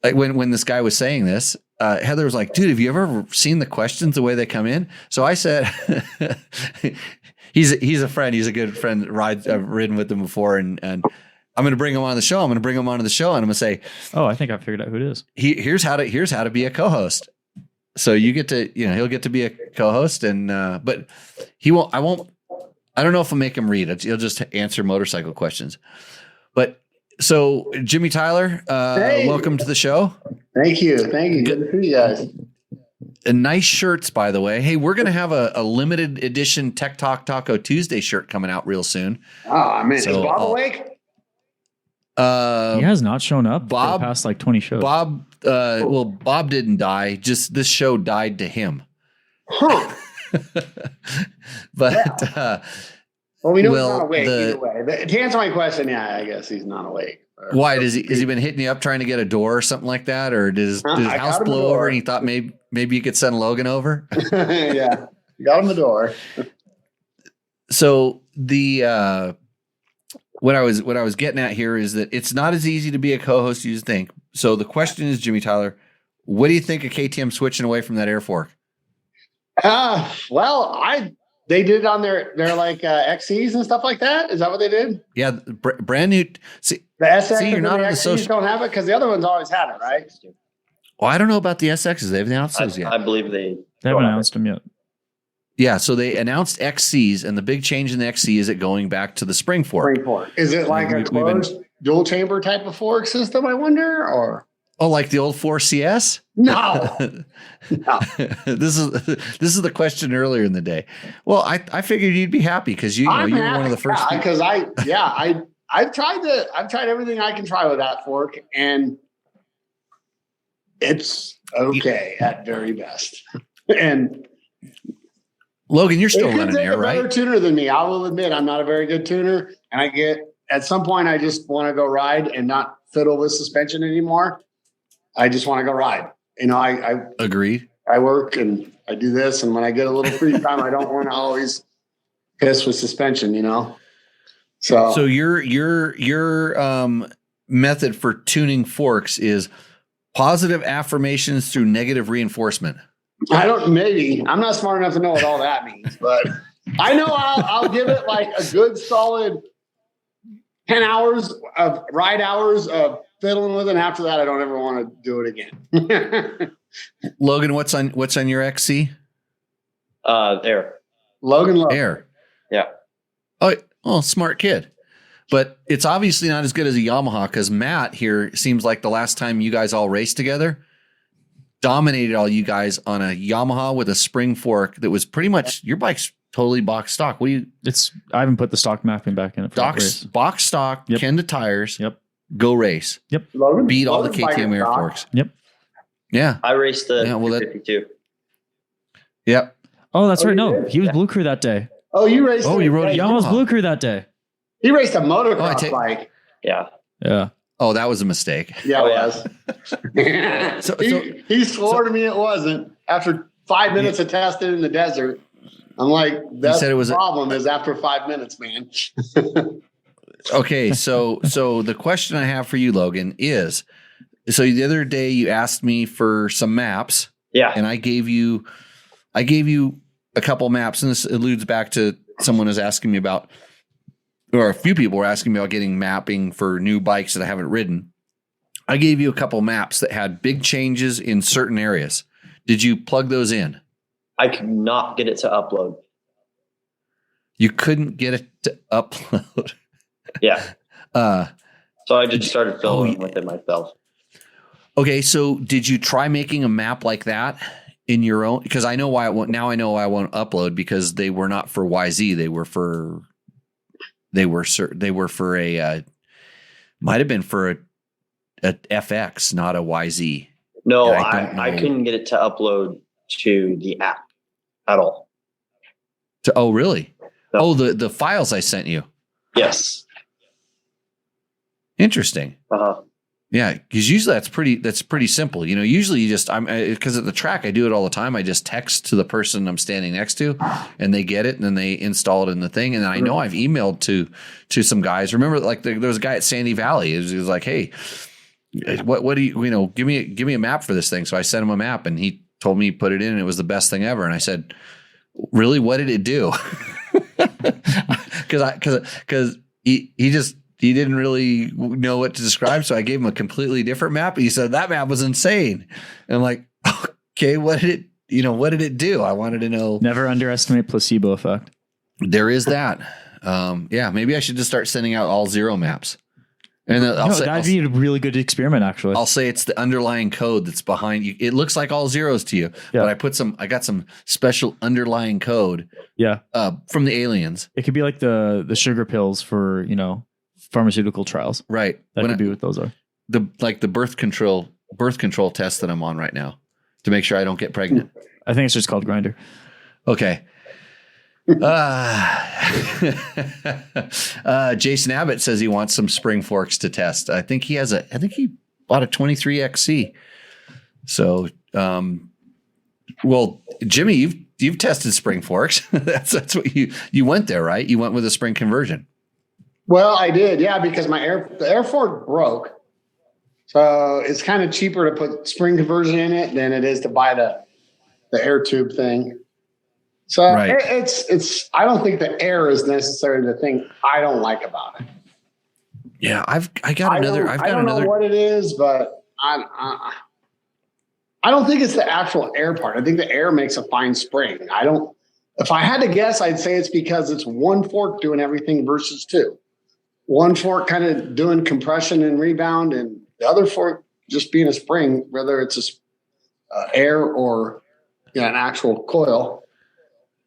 when this guy was saying this, Heather was like, dude, have you ever seen the questions the way they come in? So I said, he's a friend. He's a good friend. I've ridden with him before, and I'm going to bring him on the show. I'm going to bring him onto the show, and I'm going to say, oh, I think I figured out who it is. Here's how to be a co-host. So you get to, he'll get to be a co-host, and but he won't. I don't know if I'll make him read it. He'll just answer motorcycle questions. But so Jimmy Tyler, hey. Welcome to the show. Thank you. Good to see you guys. And nice shirts, by the way. Hey, we're going to have a limited edition Tech Talk Taco Tuesday shirt coming out real soon. Oh, man. So, is Bob awake? He has not shown up for the past like 20 shows. Bob didn't die. Just this show died to him. Huh. But yeah. We know he's not awake either way. To answer my question, yeah, I guess he's not awake. Why? Has he been hitting you up trying to get a door or something like that? Or did his house blow over and he thought maybe you could send Logan over? Yeah. Got him the door. So what I was getting at here is that it's not as easy to be a co-host as you think. So the question is, Jimmy Tyler, what do you think of KTM switching away from that air fork? They did it on their like XCs and stuff like that. Is that what they did? Yeah, brand new. See, the SX you're not and the on the XCs social. Don't have it because the other ones always had it, right? Well, I don't know about the SXs. They've announced those yet. I believe they haven't announced them yet. Yeah, so they announced XCs, and the big change in the XC is it going back to the spring fork. Is it like a closed dual chamber type of fork system, I wonder? Or like the old 4CS? No. This is the question earlier in the day. Well, I figured you'd be happy because you were one of the first. Because I've tried everything I can try with that fork, and it's okay at very best. And Logan, you're still running air, right? Better tuner than me. I will admit I'm not a very good tuner, and at some point I just want to go ride and not fiddle with suspension anymore. I just want to go ride. I agree. I work and I do this, and when I get a little free time, I don't want to always piss with suspension. So your method for tuning forks is positive affirmations through negative reinforcement. Maybe. I'm not smart enough to know what all that means, but I know I'll give it like a good solid 10 hours of ride hours of fiddling with it. And after that, I don't ever want to do it again. Logan, what's on your XC? Air. Logan. Air. Yeah. Oh, smart kid. But it's obviously not as good as a Yamaha because Matt here seems like the last time you guys all raced together, dominated all you guys on a Yamaha with a spring fork that was pretty much your bike's totally box stock. I haven't put the stock mapping back in it. Box stock, Yep. Kenda tires. Yep. Go race. Yep. Beat all the KTM Air forks. Yep. Yeah. I raced the Yeah, well, 52. Yep. Oh, that's right. you No, did? he was Blue Crew that day. Oh, you raced. Oh, you rode a Yamaha's Yamaha. Blue Crew that day. He raced a motocross Oh, I take- bike. Yeah. Yeah. Oh, that was a mistake. Yeah, Oh, it yeah. was. He swore to me it wasn't. After 5 minutes of testing in the desert, I'm like, that's said it was the problem is after 5 minutes, man. Okay, so the question I have for you, Logan, is so the other day you asked me for some maps, Yeah. and I gave you a couple maps, and this alludes back to someone was asking me about, or a few people were asking me about getting mapping for new bikes that I haven't ridden. I gave you a couple maps that had big changes in certain areas. Did you plug those in? I could not get it to upload. You couldn't get it to upload. Yeah. So I just started Oh, filming with it myself. Okay, so did you try making a map like that in your own? Because I know why now I know why I won't upload, because they were not for YZ. They were for a might have been for a FX, not a YZ. No, And I don't I know. couldn't get it to upload to the app at all. Oh, really? No. Oh, the files I sent you. Yes. Interesting. Uh-huh. Yeah, because usually that's pretty simple. You know, usually you just because at the track I do it all the time. I just text to the person I'm standing next to, and they get it, and then they install it in the thing. And then I know I've emailed to some guys. Remember, like there was a guy at Sandy Valley. He was like, "Hey, what do you give me a map for this thing?" So I sent him a map, and he told me he put it in, and it was the best thing ever. And I said, "Really? What did it do?" Because he didn't really know what to describe. So I gave him a completely different map. He said that map was insane. And I'm like, okay, what did it do? I wanted to know. Never underestimate placebo effect. There is that. Yeah, maybe I should just start sending out all zero maps. And then That'd be a really good experiment, actually. I'll say it's the underlying code that's behind you. It looks like all zeros to you, Yeah. but I got some special underlying code Yeah. from the aliens. It could be like the sugar pills for, pharmaceutical trials. Right. That could be what those are. The birth control test that I'm on right now to make sure I don't get pregnant. I think it's just called Grinder. Okay. Jason Abbott says he wants some spring forks to test. I think he bought a 23 XC. So, well, Jimmy, you've tested spring forks. that's what you went there, right? You went with a spring conversion. Well, I did, yeah, because the air fork broke. So it's kind of cheaper to put spring conversion in it than it is to buy the air tube thing. So right. it's I don't think the air is necessarily the thing I don't like about it. Yeah, I've got another. I don't know what it is, but I don't think it's the actual air part. I think the air makes a fine spring. If I had to guess, I'd say it's because it's one fork doing everything versus two. One fork kind of doing compression and rebound, and the other fork just being a spring, whether it's air or an actual coil.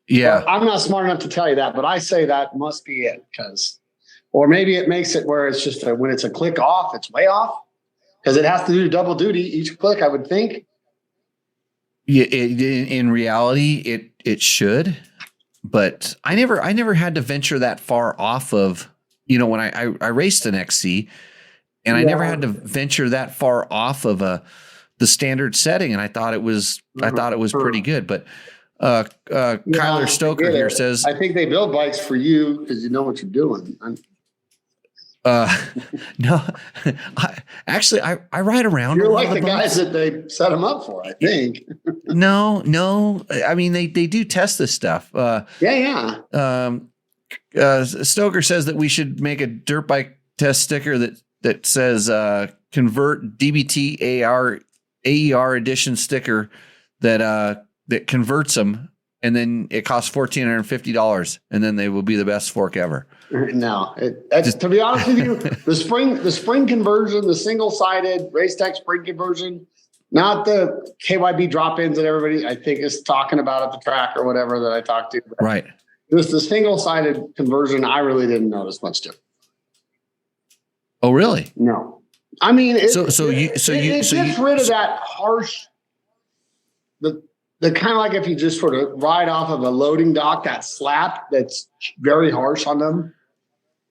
Yeah. But I'm not smart enough to tell you that, but I say that must be it, or maybe it makes it where it's just when it's a click off, it's way off, because it has to do double duty each click, I would think. Yeah, in reality, it should, but I never had to venture that far off of, when I raced an XC, and I never had to venture that far off of the standard setting, and I thought it was pretty good. But Kyler Stoker here says, I think they build bikes for you because you know what you're doing. No, I ride around. You're a lot like of the guys bikes. that they set them up for, I think. No. I mean, they do test this stuff. Yeah. Stoker says that we should make a dirt bike test sticker that says convert DBT AER edition sticker that converts them, and then it costs $1,450, and then they will be the best fork ever. No, to be honest with you, the spring conversion, the single-sided race tech spring conversion, not the KYB drop-ins that everybody I think is talking about at the track or whatever that I talked to. Right. Just the single-sided conversion, I really didn't notice much difference. Oh, really? No, I mean, it gets rid of that harsh, the kind of like if you just sort of ride off of a loading dock, that slap that's very harsh on them.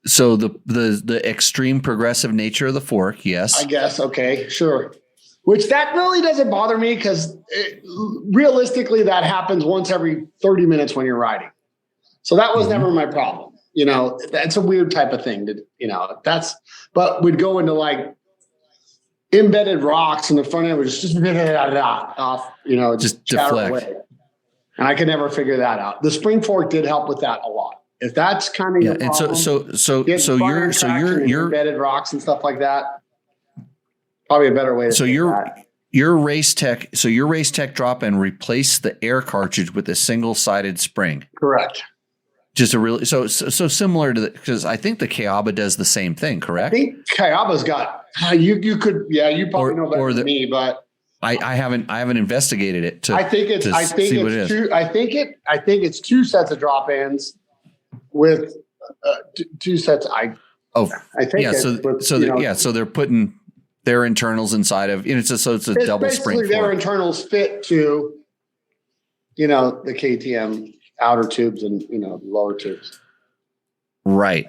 So the extreme progressive nature of the fork, yes. I guess. Okay, sure. Which that really doesn't bother me because realistically that happens once every 30 minutes when you're riding. So that was never my problem. That's a weird type of thing but we'd go into like embedded rocks and the front end was just off, just deflect. Away. And I could never figure that out. The spring fork did help with that a lot. If that's kind of your problem, you're embedded rocks and stuff like that. Probably a better way to your race tech drop and replace the air cartridge with a single-sided spring. Correct. Just a really so similar to because I think the Kayaba does the same thing, correct? I think Kayaba's got you probably know better than me, but I haven't investigated it I think it's two sets of drop ins with two sets. So they're putting their internals inside of it's a double spring fork. Their internals fit to the KTM outer tubes and lower tubes. Right.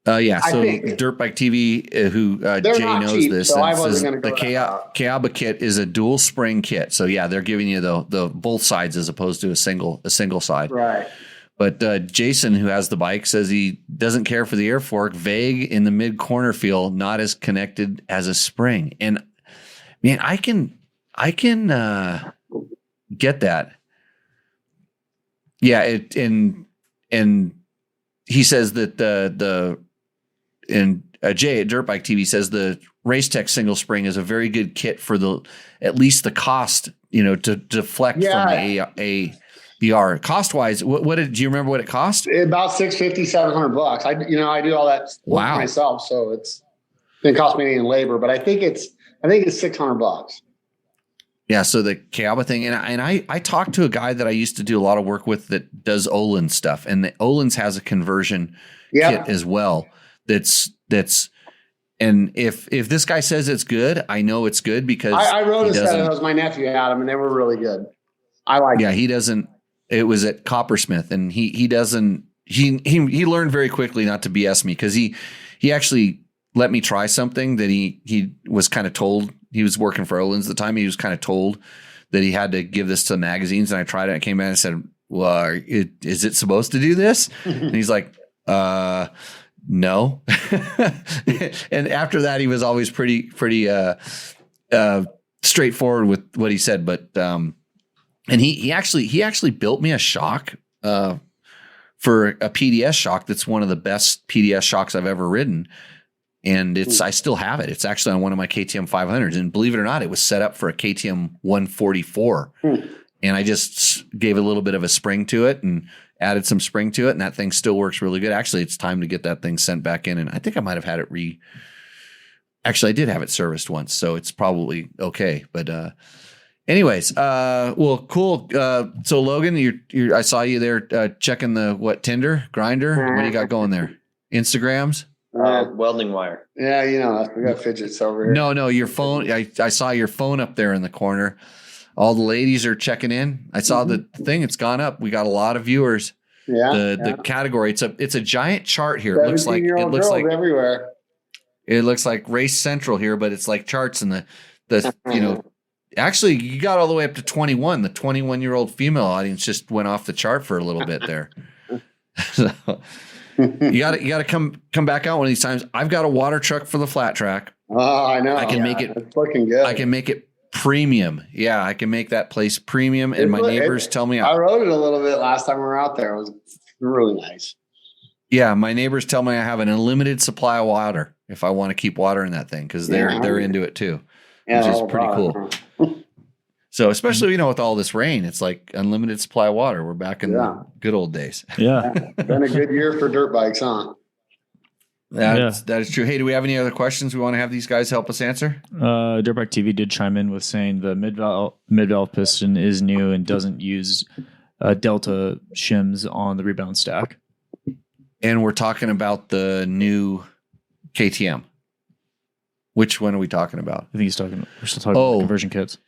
So Dirt Bike TV, who Jay knows cheap, this, so says the Kayaba kit is a dual spring kit. So yeah, they're giving you the both sides as opposed to a single side. Right. But Jason, who has the bike, says he doesn't care for the air fork, vague in the mid corner feel, not as connected as a spring. And man, I can get that. Yeah, and he says that Jay at Dirt Bike TV says the Race Tech single spring is a very good kit for at least the cost, to deflect from the AER. Cost wise, what do you remember what it cost? About $650, $700. I do all that work myself, so it didn't cost me any in labor, but I think it's $600. Yeah, so the Kayaba thing, and I talked to a guy that I used to do a lot of work with that does Olin stuff, and the Olin's has a conversion kit as well. That's and if this guy says it's good, I know it's good because I wrote a set of those. My nephew had them, and they were really good. I like. Yeah, he doesn't. It was at Coppersmith, and he doesn't. He learned very quickly not to BS me because he actually let me try something that he was kind of told. He was working for Olin's at the time. He was kind of told that he had to give this to magazines. And I tried it. I came back and said, well, is it supposed to do this? And he's like, no. And after that, he was always pretty straightforward with what he said. But, and he actually built me a shock, for a PDS shock. That's one of the best PDS shocks I've ever ridden. And I still have it. It's actually on one of my KTM 500s. And believe it or not, it was set up for a KTM 144. And I just gave a little bit of a spring to it and added some spring to it. And that thing still works really good. Actually, it's time to get that thing sent back in. And I think I might have had it actually, I did have it serviced once. So it's probably okay. But anyways, well, cool. So Logan, I saw you there checking the Tinder, Grindr. What do you got going there? Instagrams? Welding wire. Yeah, we got fidgets over here. No, your phone. I saw your phone up there in the corner. All the ladies are checking in. I saw the thing. It's gone up. We got a lot of viewers. Yeah. The category. It's a giant chart here. It looks like everywhere. It looks like Race Central here, but it's like charts and the Actually, you got all the way up to 21. The 21-year-old female audience just went off the chart for a little bit there. So, You gotta come back out one of these times. I've got a water truck for the flat track. Oh, I know. I can make it. It's looking good. I can make it premium. Yeah, I can make that place premium. And my neighbors tell me I rode it a little bit last time we were out there. It was really nice. Yeah, my neighbors tell me I have an unlimited supply of water if I want to keep water in that thing because they're into it too, which is pretty cool. So especially, with all this rain, it's like unlimited supply of water. We're back in the good old days. Yeah. Been a good year for dirt bikes, huh? That is true. Hey, do we have any other questions we want to have these guys help us answer? Dirtbike TV did chime in with saying the mid-valve piston is new and doesn't use Delta shims on the rebound stack. And we're talking about the new KTM. Which one are we talking about? I think we're still talking about the conversion kits.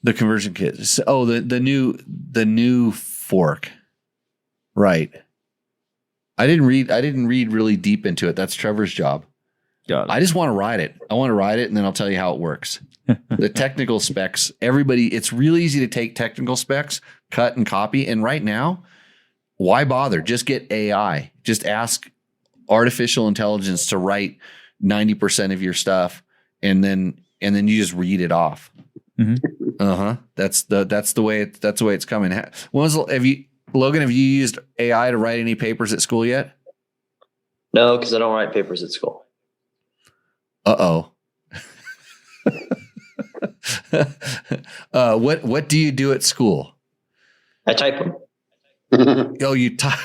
The conversion kits. Oh, the new fork. Right. I didn't read really deep into it. That's Trevor's job. Got it. I just want to ride it. I want to ride it and then I'll tell you how it works. The technical specs, it's really easy to take technical specs, cut and copy. And right now, why bother? Just get AI. Just ask artificial intelligence to write 90% of your stuff and then you just read it off. Mm-hmm. That's the way it's coming. Logan, have you used AI to write any papers at school yet? No, because I don't write papers at school. What do you do at school? I type them. Oh, you type.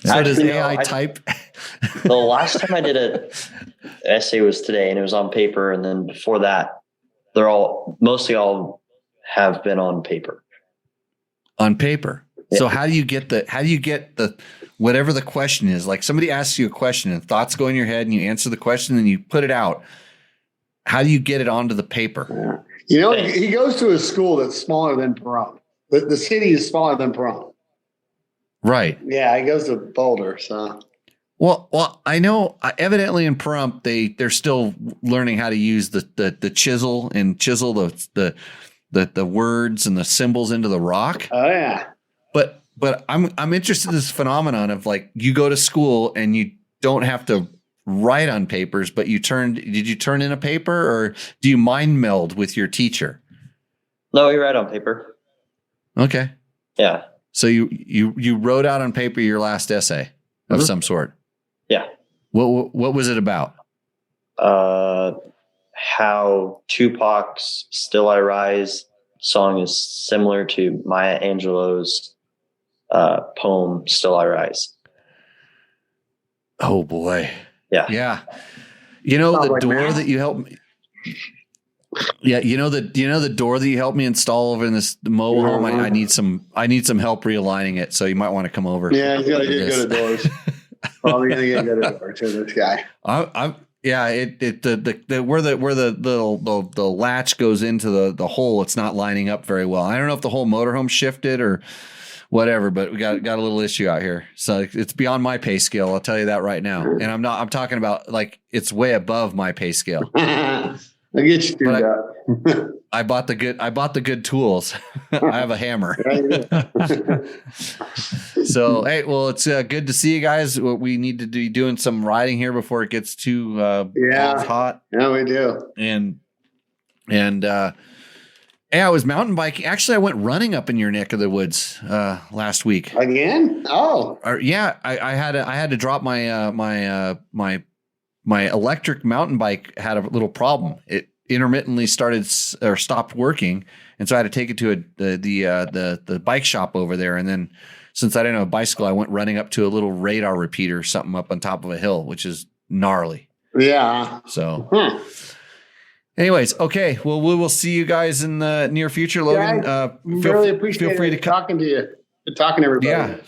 So does AI type? The last time I did an essay was today, and it was on paper. And then before that, mostly all have been on paper. On paper. Yeah. So how do you get the whatever the question is? Like somebody asks you a question and thoughts go in your head and you answer the question and you put it out. How do you get it onto the paper? He goes to a school that's smaller than Pahrump. The city is smaller than Pahrump. Right. Yeah, he goes to Boulder. So. Well, I know evidently in Pahrump they're still learning how to use the chisel and chisel the words and the symbols into the rock. Oh yeah. But I'm interested in this phenomenon of like you go to school and you don't have to write on papers, but did you turn in a paper or do you mind meld with your teacher? No, we write on paper. Okay. Yeah. So you wrote out on paper your last essay of some sort. Yeah. What was it about? How Tupac's "Still I Rise" song is similar to Maya Angelou's poem "Still I Rise." Oh boy. Yeah. Yeah. The like door math. that you helped me. Yeah, the door that you helped me install over in this mobile home. I need some help realigning it. So you might want to come over. Yeah, he's got to get good at doors. Probably gonna get good at doors too. This guy. Where the latch goes into the hole, it's not lining up very well. I don't know if the whole motorhome shifted or whatever, but we got a little issue out here. So it's beyond my pay scale. I'll tell you that right now. And I'm talking about like it's way above my pay scale. I'll get you through that. I bought the good tools. I have a hammer. So, hey, well, it's good to see you guys. We need to be doing some riding here before it gets too hot. Yeah, we do. And I was mountain biking. Actually, I went running up in your neck of the woods last week. Again? Oh, yeah. I had to drop my electric mountain bike had a little problem. It intermittently stopped working, and so I had to take it to the bike shop over there. And then, since I didn't have a bicycle, I went running up to a little radar repeater or something up on top of a hill, which is gnarly. Yeah. So, anyways, okay. Well, we will see you guys in the near future, Logan. Really appreciate talking to you. Good talking to everybody.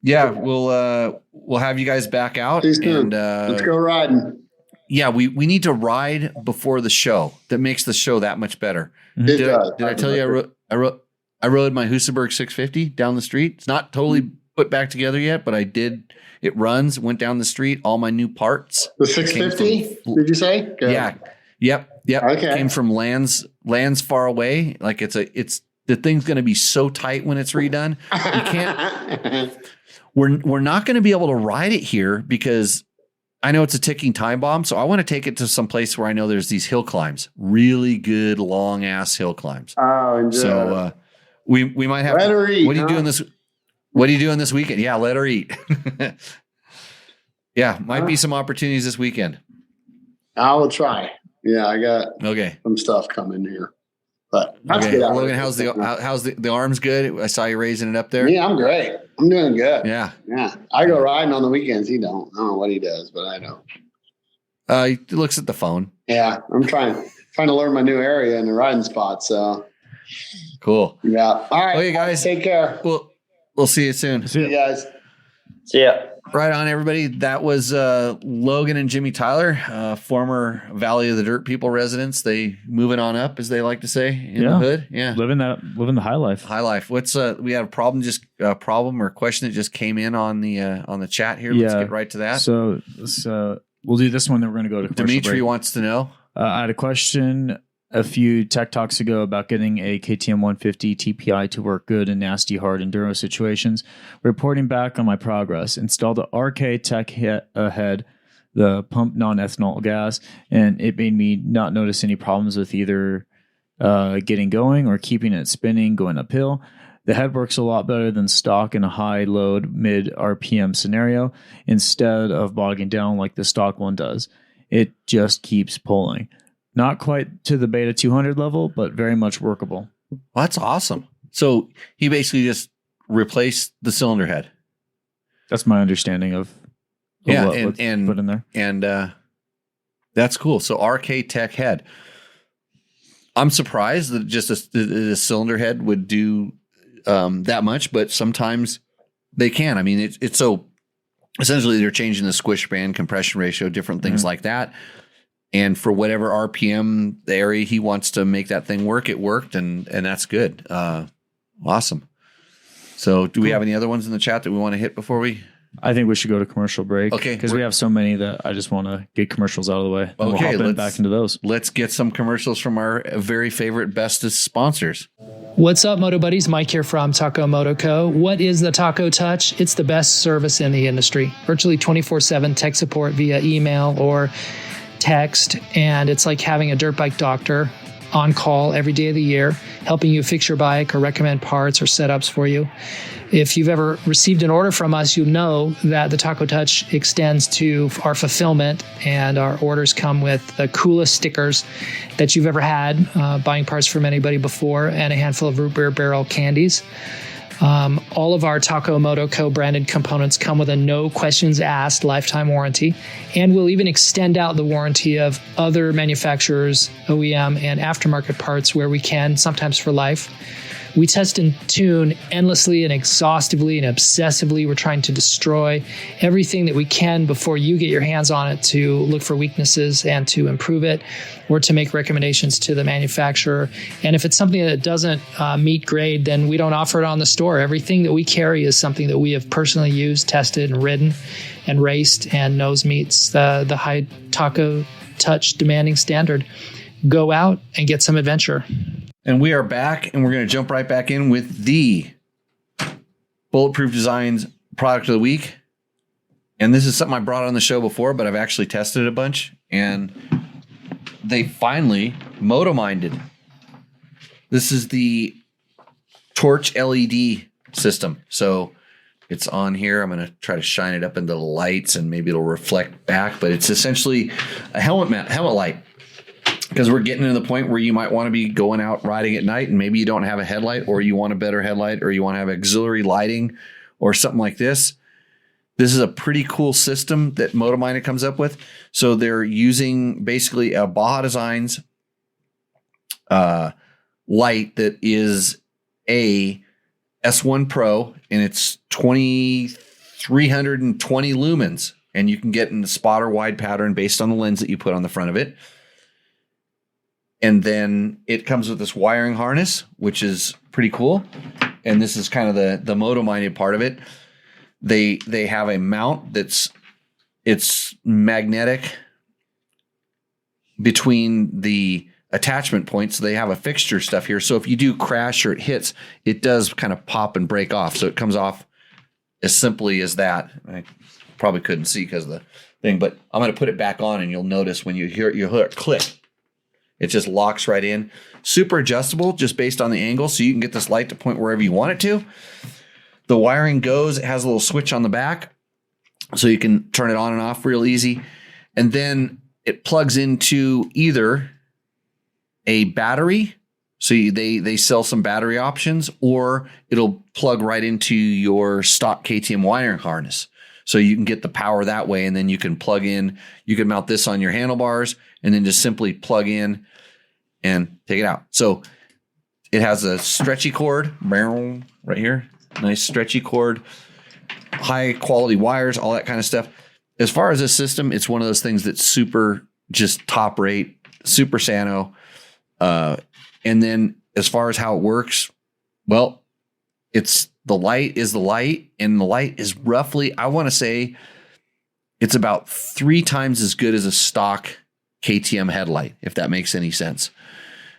Yeah. We'll have you guys back out. And let's go riding. Yeah, we need to ride before the show. That makes the show that much better. Did I tell you I rode my Husaberg 650 down the street? It's not totally put back together yet, but I did. It runs. Went down the street. All my new parts. The 650? Did you say? Good. Yeah. Yep. Okay. Came from lands far away. Like it's the thing's going to be so tight when it's redone. You can't. We're not going to be able to ride it here because I know it's a ticking time bomb. So I want to take it to some place where I know there's these hill climbs, really good long ass hill climbs. Oh, enjoy. So we might have. Let her eat, what are you doing this? What are you doing this weekend? Yeah, let her eat. Yeah, might be some opportunities this weekend. I will try. Yeah, I got Okay. some stuff coming here. But that's Okay. good. Logan, how's the arms good? I saw you raising it up there. Yeah, I'm great. I'm doing good. Yeah. Yeah. I go riding on the weekends. He don't. I don't know what he does, but I know. He looks at the phone. Yeah. I'm trying to learn my new area and the riding spot. So Cool. yeah. All right. Okay, guys. Take care. We'll see you soon. See you guys. See ya. Right on, everybody. That was Logan and Jimmy Tyler, former Valley of the Dirt People residents. They moving on up, as they like to say, in the hood. Yeah, living the high life. High life. What's we had a problem or question that just came in on the chat here. Let's get right to that. So we'll do this one. Then we're going to go to commercial Dimitri break. wants to know. I had a question a few tech talks ago about getting a KTM 150 TPI to work good in nasty hard enduro situations. Reporting back on my progress, installed the RK Tech head, the pump non-ethanol gas, and it made me not notice any problems with either getting going or keeping it spinning going uphill. The head works a lot better than stock in a high load mid RPM scenario instead of bogging down like the stock one does. It just keeps pulling. Not quite to the Beta 200 level, but very much workable. Well, that's awesome. So he basically just replaced the cylinder head. That's my understanding of what's put in there. And that's cool. So RK Tech head. I'm surprised that just a cylinder head would do that much, but sometimes they can. I mean, it's so essentially they're changing the squish band, compression ratio, different things like that. And for whatever RPM the area he wants to make that thing work, it worked, and that's good. Awesome. So do we have any other ones in the chat that we want to hit before we? I think we should go to commercial break. Okay. Because we have so many that I just want to get commercials out of the way. And Okay. we'll hop back into those. Let's get some commercials from our very favorite, bestest sponsors. What's up, Moto Buddies? Mike here from Taco Moto Co. What is the Taco Touch? It's the best service in the industry. Virtually 24/7 tech support via email or text, and it's like having a dirt bike doctor on call every day of the year, helping you fix your bike or recommend parts or setups for you. If you've ever received an order from us, you'll know that the Taco Touch extends to our fulfillment, and our orders come with the coolest stickers that you've ever had, buying parts from anybody before, and a handful of root beer barrel candies. All of our Taco Moto Co. branded components come with a no questions asked lifetime warranty, and we'll even extend out the warranty of other manufacturers, OEM, and aftermarket parts where we can, sometimes for life. We test and tune endlessly and exhaustively and obsessively. We're trying to destroy everything that we can before you get your hands on it to look for weaknesses and to improve it, or to make recommendations to the manufacturer. And if it's something that doesn't meet grade, then we don't offer it on the store. Everything that we carry is something that we have personally used, tested, and ridden and raced, and knows meets the high Taco Touch demanding standard. Go out and get some adventure. And we are back, and we're going to jump right back in with the Bulletproof Designs product of the week. And this is something I brought on the show before, but I've actually tested it a bunch, and they finally moto-minded. This is the Torch LED system. So it's on here. I'm going to try to shine it up into the lights, and maybe it'll reflect back, but it's essentially a helmet light. Because we're getting to the point where you might want to be going out riding at night, and maybe you don't have a headlight, or you want a better headlight, or you want to have auxiliary lighting or something like this. This is a pretty cool system that MotoMinded comes up with. So they're using basically a Baja Designs light that is a S1 Pro, and it's 2320 lumens, and you can get in the spotter wide pattern based on the lens that you put on the front of it. And then it comes with this wiring harness, which is pretty cool. And this is kind of the moto-minded part of it. They have a mount it's magnetic between the attachment points. So they have a fixture stuff here. So if you do crash or it hits, it does kind of pop and break off. So it comes off as simply as that. I probably couldn't see because of the thing, but I'm going to put it back on and you'll notice when you hear it click, it just locks right in. Super adjustable just based on the angle. So you can get this light to point wherever you want it to. The wiring goes, it has a little switch on the back so you can turn it on and off real easy. And then it plugs into either a battery. So they sell some battery options, or it'll plug right into your stock KTM wiring harness. So you can get the power that way, and then you can plug in, you can mount this on your handlebars and then just simply plug in and take it out. So it has a stretchy cord right here. Nice stretchy cord, high quality wires, all that kind of stuff. As far as this system, it's one of those things that's super just top rate, super Sano. And then as far as how it works, well, it's the light is the light, and the light is roughly, I want to say it's about 3 times as good as a stock KTM headlight, if that makes any sense.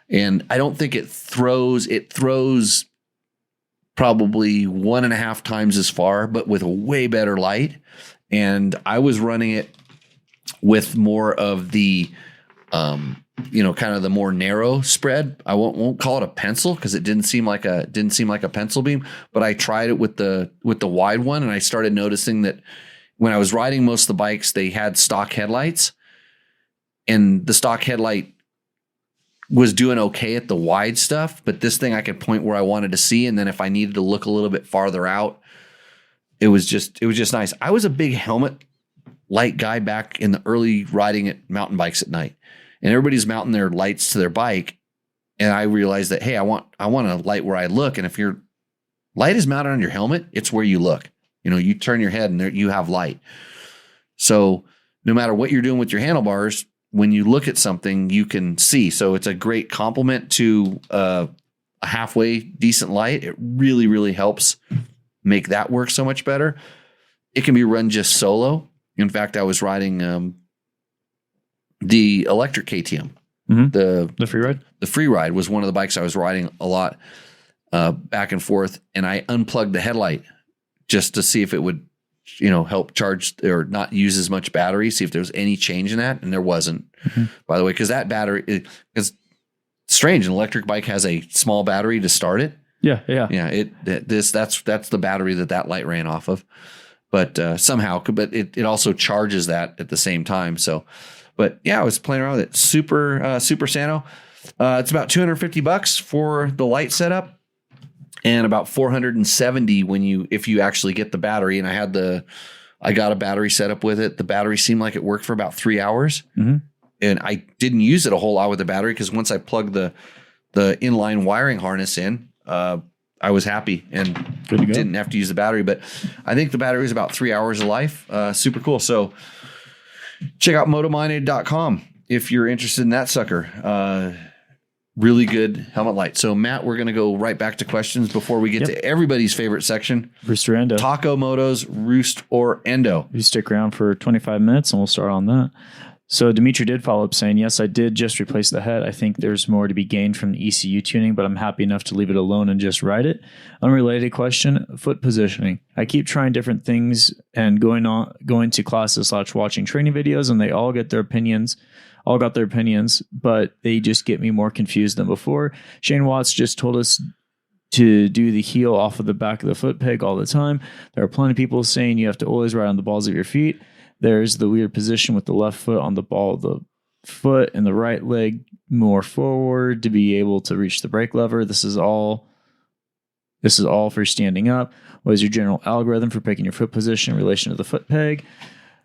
And I don't think it throws probably 1.5 times as far, but with a way better light. And I was running it with more of the, kind of the more narrow spread. I won't call it a pencil because it didn't seem like a pencil beam, but I tried it with the wide one, and I started noticing that when I was riding most of the bikes, they had stock headlights, and the stock headlight was doing okay at the wide stuff, but this thing I could point where I wanted to see, and then if I needed to look a little bit farther out, it was just nice. I was a big helmet light guy back in the early riding at mountain bikes at night. And everybody's mounting their lights to their bike. And I realized that, hey, I want a light where I look. And if your light is mounted on your helmet, it's where you look. You turn your head and there you have light. So no matter what you're doing with your handlebars, when you look at something, you can see. So it's a great complement to a halfway decent light. It really, really helps make that work so much better. It can be run just solo. In fact, I was riding the electric KTM, the free ride. The free ride was one of the bikes I was riding a lot back and forth, and I unplugged the headlight just to see if it would, help charge or not use as much battery. See if there was any change in that, and there wasn't. By the way, because that battery is strange. An electric bike has a small battery to start it. Yeah. That's the battery that light ran off of, but but it also charges that at the same time. So. But yeah, I was playing around with it. Super Sano. It's about $250 for the light setup, and about $470 if you actually get the battery. And I got a battery set up with it. The battery seemed like it worked for about 3 hours, and I didn't use it a whole lot with the battery because once I plugged the inline wiring harness in, I was happy and didn't have to use the battery. But I think the battery is about 3 hours of life. Super cool. So. Check out motominded.com if you're interested in that sucker. Really good helmet light. So, Matt, we're going to go right back to questions before we get to everybody's favorite section. Roost or Endo. Taco Motos, Roost or Endo. You stick around for 25 minutes and we'll start on that. So Dimitri did follow up saying, yes, I did just replace the head. I think there's more to be gained from the ECU tuning, but I'm happy enough to leave it alone and just ride it. Unrelated question, foot positioning. I keep trying different things and going to classes / watching training videos, and they all got their opinions, but they just get me more confused than before. Shane Watts just told us to do the heel off of the back of the foot peg all the time. There are plenty of people saying you have to always ride on the balls of your feet. There's the weird position with the left foot on the ball of the foot and the right leg more forward to be able to reach the brake lever. This is all for standing up. What is your general algorithm for picking your foot position in relation to the foot peg?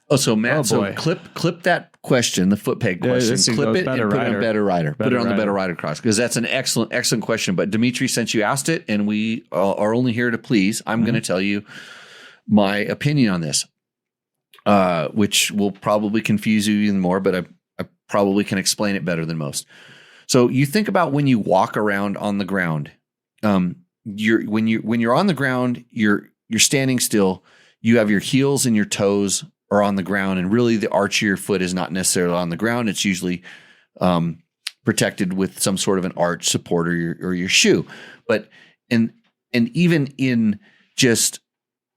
Oh, so Matt, clip that question, the foot peg question, clip it and put it on Better Rider. Put it on the Better Rider cross, because that's an excellent question. But Dimitri, since you asked it and we are only here to please, I'm going to tell you my opinion on this. Which will probably confuse you even more, but I probably can explain it better than most. So you think about when you walk around on the ground, when you're on the ground, you're standing still. You have your heels and your toes are on the ground, and really the arch of your foot is not necessarily on the ground. It's usually protected with some sort of an arch support or your shoe. But and even in just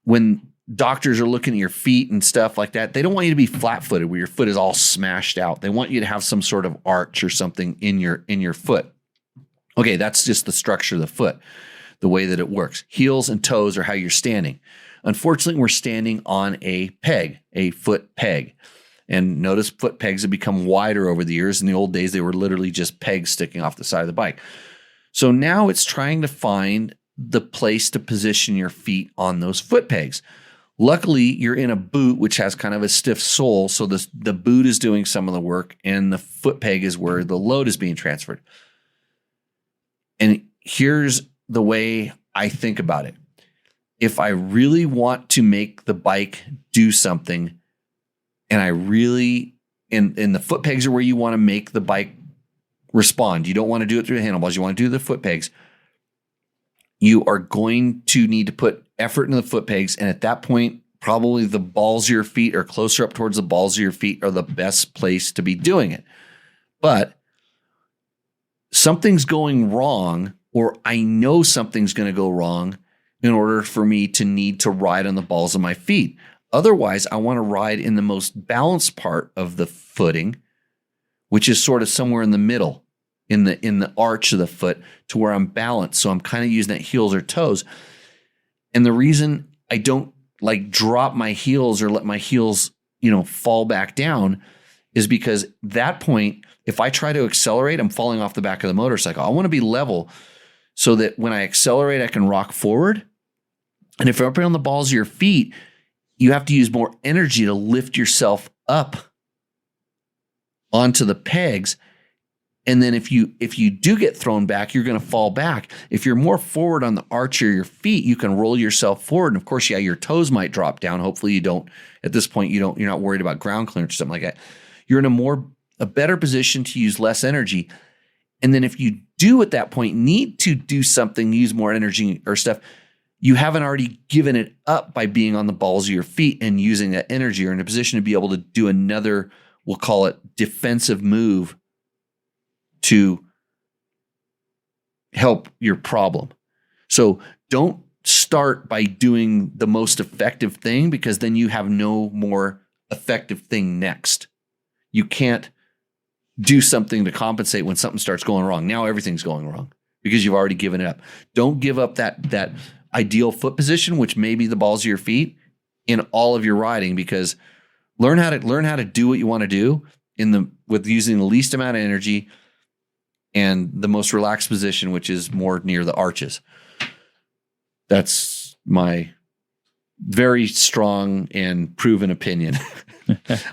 when doctors are looking at your feet and stuff like that, they don't want you to be flat-footed where your foot is all smashed out. They want you to have some sort of arch or something in your foot. Okay, that's just the structure of the foot, the way that it works. Heels and toes are how you're standing. Unfortunately, we're standing on a peg, a foot peg. And notice foot pegs have become wider over the years. In the old days, they were literally just pegs sticking off the side of the bike. So now it's trying to find the place to position your feet on those foot pegs. Luckily, you're in a boot, which has kind of a stiff sole. So the boot is doing some of the work, and the foot peg is where the load is being transferred. And here's the way I think about it. If I really want to make the bike do something, and I really, and the foot pegs are where you want to make the bike respond. You don't want to do it through the handlebars. You want to do the foot pegs. You are going to need to put effort into the foot pegs. And at that point, probably the balls of your feet or closer up towards the balls of your feet are the best place to be doing it. But something's going wrong, or I know something's going to go wrong in order for me to need to ride on the balls of my feet. Otherwise, I want to ride in the most balanced part of the footing, which is sort of somewhere in the middle, in the arch of the foot, to where I'm balanced. So I'm kind of using that heels or toes. And the reason I don't like drop my heels or let my heels, fall back down is because that point, if I try to accelerate, I'm falling off the back of the motorcycle. I want to be level so that when I accelerate, I can rock forward. And if you're up on the balls of your feet, you have to use more energy to lift yourself up onto the pegs. And then if you do get thrown back, you're going to fall back. If you're more forward on the arch of your feet, you can roll yourself forward. And of course, your toes might drop down. Hopefully you don't, at this point, you're not worried about ground clearance or something like that. You're in a better position to use less energy. And then if you do at that point need to do something, use more energy or stuff, you haven't already given it up by being on the balls of your feet and using that energy, or in a position to be able to do another, we'll call it defensive move to help your problem. So don't start by doing the most effective thing, because then you have no more effective thing next. You can't do something to compensate when something starts going wrong. Now everything's going wrong because you've already given it up. Don't give up that ideal foot position, which may be the balls of your feet, in all of your riding, because learn how to do what you want to do with using the least amount of energy and the most relaxed position, which is more near the arches. That's my very strong and proven opinion.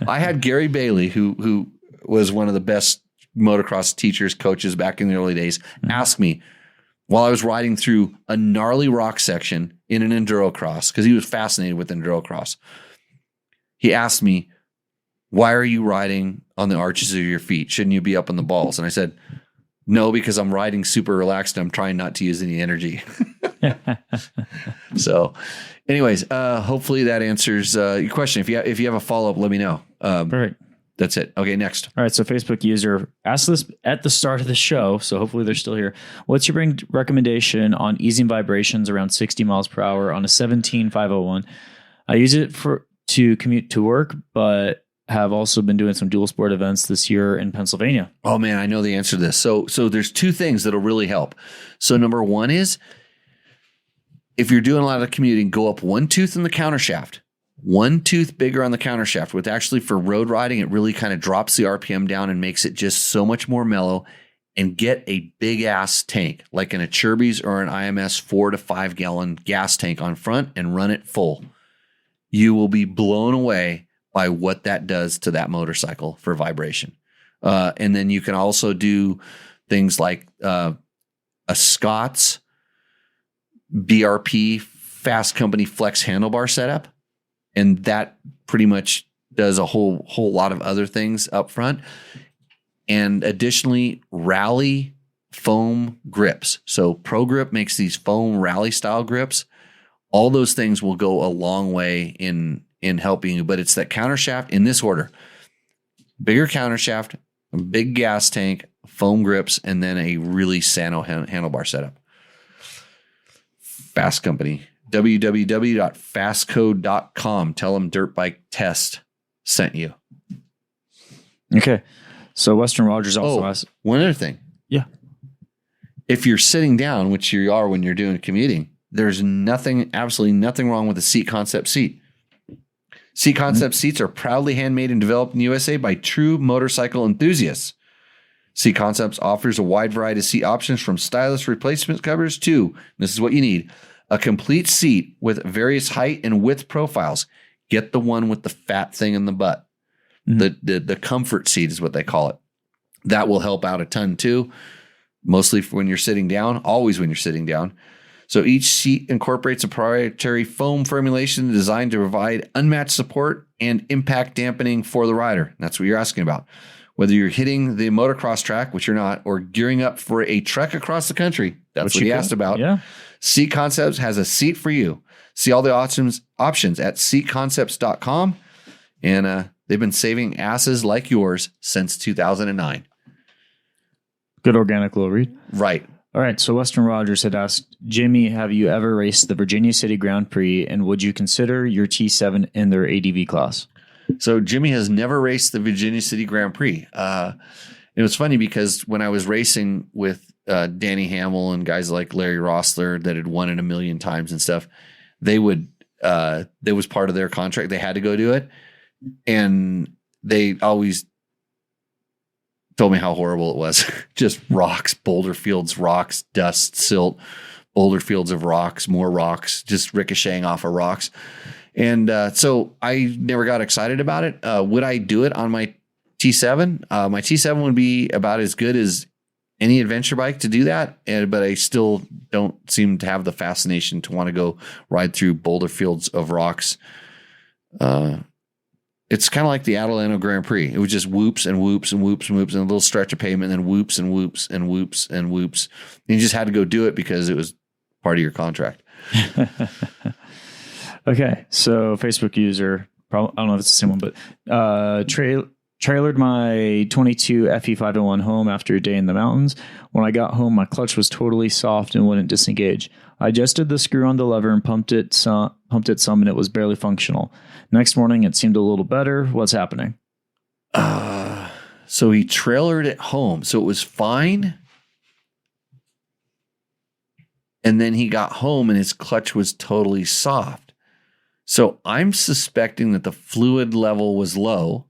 I had Gary Bailey, who was one of the best motocross teachers, coaches back in the early days, ask me while I was riding through a gnarly rock section in an enduro cross, because he was fascinated with enduro cross. He asked me, "Why are you riding on the arches of your feet? Shouldn't you be up on the balls?" And I said, "No, because I'm riding super relaxed and I'm trying not to use any energy." So anyways, hopefully that answers your question. If you have a follow-up, let me know. Perfect. That's it. Okay, next. All right, so Facebook user asked this at the start of the show, so hopefully they're still here. What's your recommendation on easing vibrations around 60 miles per hour on a 17501? I use it to commute to work, but have also been doing some dual sport events this year in Pennsylvania. Oh man, I know the answer to this. So there's two things that'll really help. So number one is, if you're doing a lot of commuting, go up one tooth in the counter shaft. One tooth bigger on the counter shaft, with actually for road riding, it really kind of drops the RPM down and makes it just so much more mellow. And get a big ass tank, like an Achirby's or an IMS 4 to 5 gallon gas tank on front, and run it full. You will be blown away by what that does to that motorcycle for vibration. And then you can also do things like a Scott's BRP Fasst Company flex handlebar setup. And that pretty much does a whole lot of other things up front. And additionally, rally foam grips. So Pro Grip makes these foam rally style grips. All those things will go a long way in helping you. But it's that counter shaft in this order: bigger counter shaft, a big gas tank, foam grips, and then a really Sano handlebar setup. Fasst Company, www.fastco.com. Tell them Dirt Bike Test sent you. Okay. So Western Rogers also has one other thing. Yeah. If you're sitting down, which you are when you're doing commuting, there's absolutely nothing wrong with a Seat Concept seat. Seat Concept seats are proudly handmade and developed in the USA by true motorcycle enthusiasts. Seat Concepts offers a wide variety of seat options from stylish replacement covers to, this is what you need, a complete seat with various height and width profiles. Get the one with the fat thing in the butt. The comfort seat is what they call it. That will help out a ton too, mostly for when you're sitting down, always when you're sitting down. So each seat incorporates a proprietary foam formulation designed to provide unmatched support and impact dampening for the rider. That's what you're asking about. Whether you're hitting the motocross track, which you're not, or gearing up for a trek across the country, that's what he asked about. Yeah. Seat Concepts has a seat for you. See all the options at seatconcepts.com. And they've been saving asses like yours since 2009. Good organic little read. Right. All right. So Western Rogers had asked, Jimmy, have you ever raced the Virginia City Grand Prix, and would you consider your T7 in their ADV class? So Jimmy has never raced the Virginia City Grand Prix. It was funny because when I was racing with Danny Hamill and guys like Larry Rossler that had won it a million times and stuff, that was part of their contract. They had to go do it. And they always told me how horrible it was. Just rocks, boulder fields, rocks, dust, silt, boulder fields of rocks, more rocks, just ricocheting off of rocks. And so I never got excited about it. Would I do it on my T7? My T7 would be about as good as any adventure bike to do that. But I still don't seem to have the fascination to want to go ride through boulder fields of rocks. It's kind of like the Atalanta Grand Prix. It was just whoops and whoops and whoops and whoops and a little stretch of pavement, and then whoops and whoops and whoops and whoops. And you just had to go do it because it was part of your contract. Okay. So Facebook user, I don't know if it's the same one, but trailered my 22 FE501 home after a day in the mountains. When I got home, my clutch was totally soft and wouldn't disengage. I adjusted the screw on the lever and pumped it some, and it was barely functional. Next morning, it seemed a little better. What's happening? So he trailered it home. So it was fine. And then he got home and his clutch was totally soft. So I'm suspecting that the fluid level was low.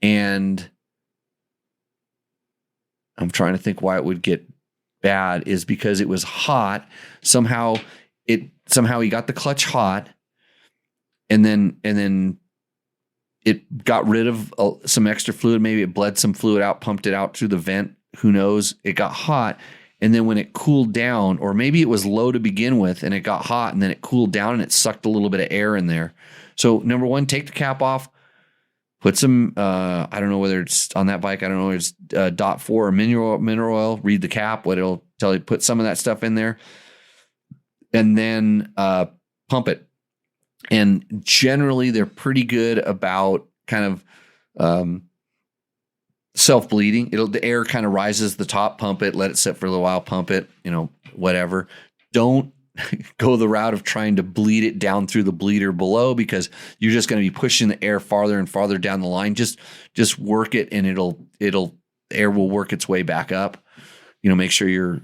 And I'm trying to think why it would get bad is because it was hot. Somehow he got the clutch hot. And then it got rid of some extra fluid. Maybe it bled some fluid out, pumped it out through the vent. Who knows? It got hot. And then when it cooled down, or maybe it was low to begin with and it got hot and then it cooled down and it sucked a little bit of air in there. So number one, take the cap off, put some, I don't know whether it's on that bike. I don't know whether it's DOT 4 or mineral oil, read the cap, what it'll tell you, put some of that stuff in there and then pump it. And generally they're pretty good about kind of self-bleeding. The air kind of rises the top, pump it, let it sit for a little while, pump it, whatever. Don't go the route of trying to bleed it down through the bleeder below because you're just going to be pushing the air farther and farther down the line. Just work it and the air will work its way back up. Make sure your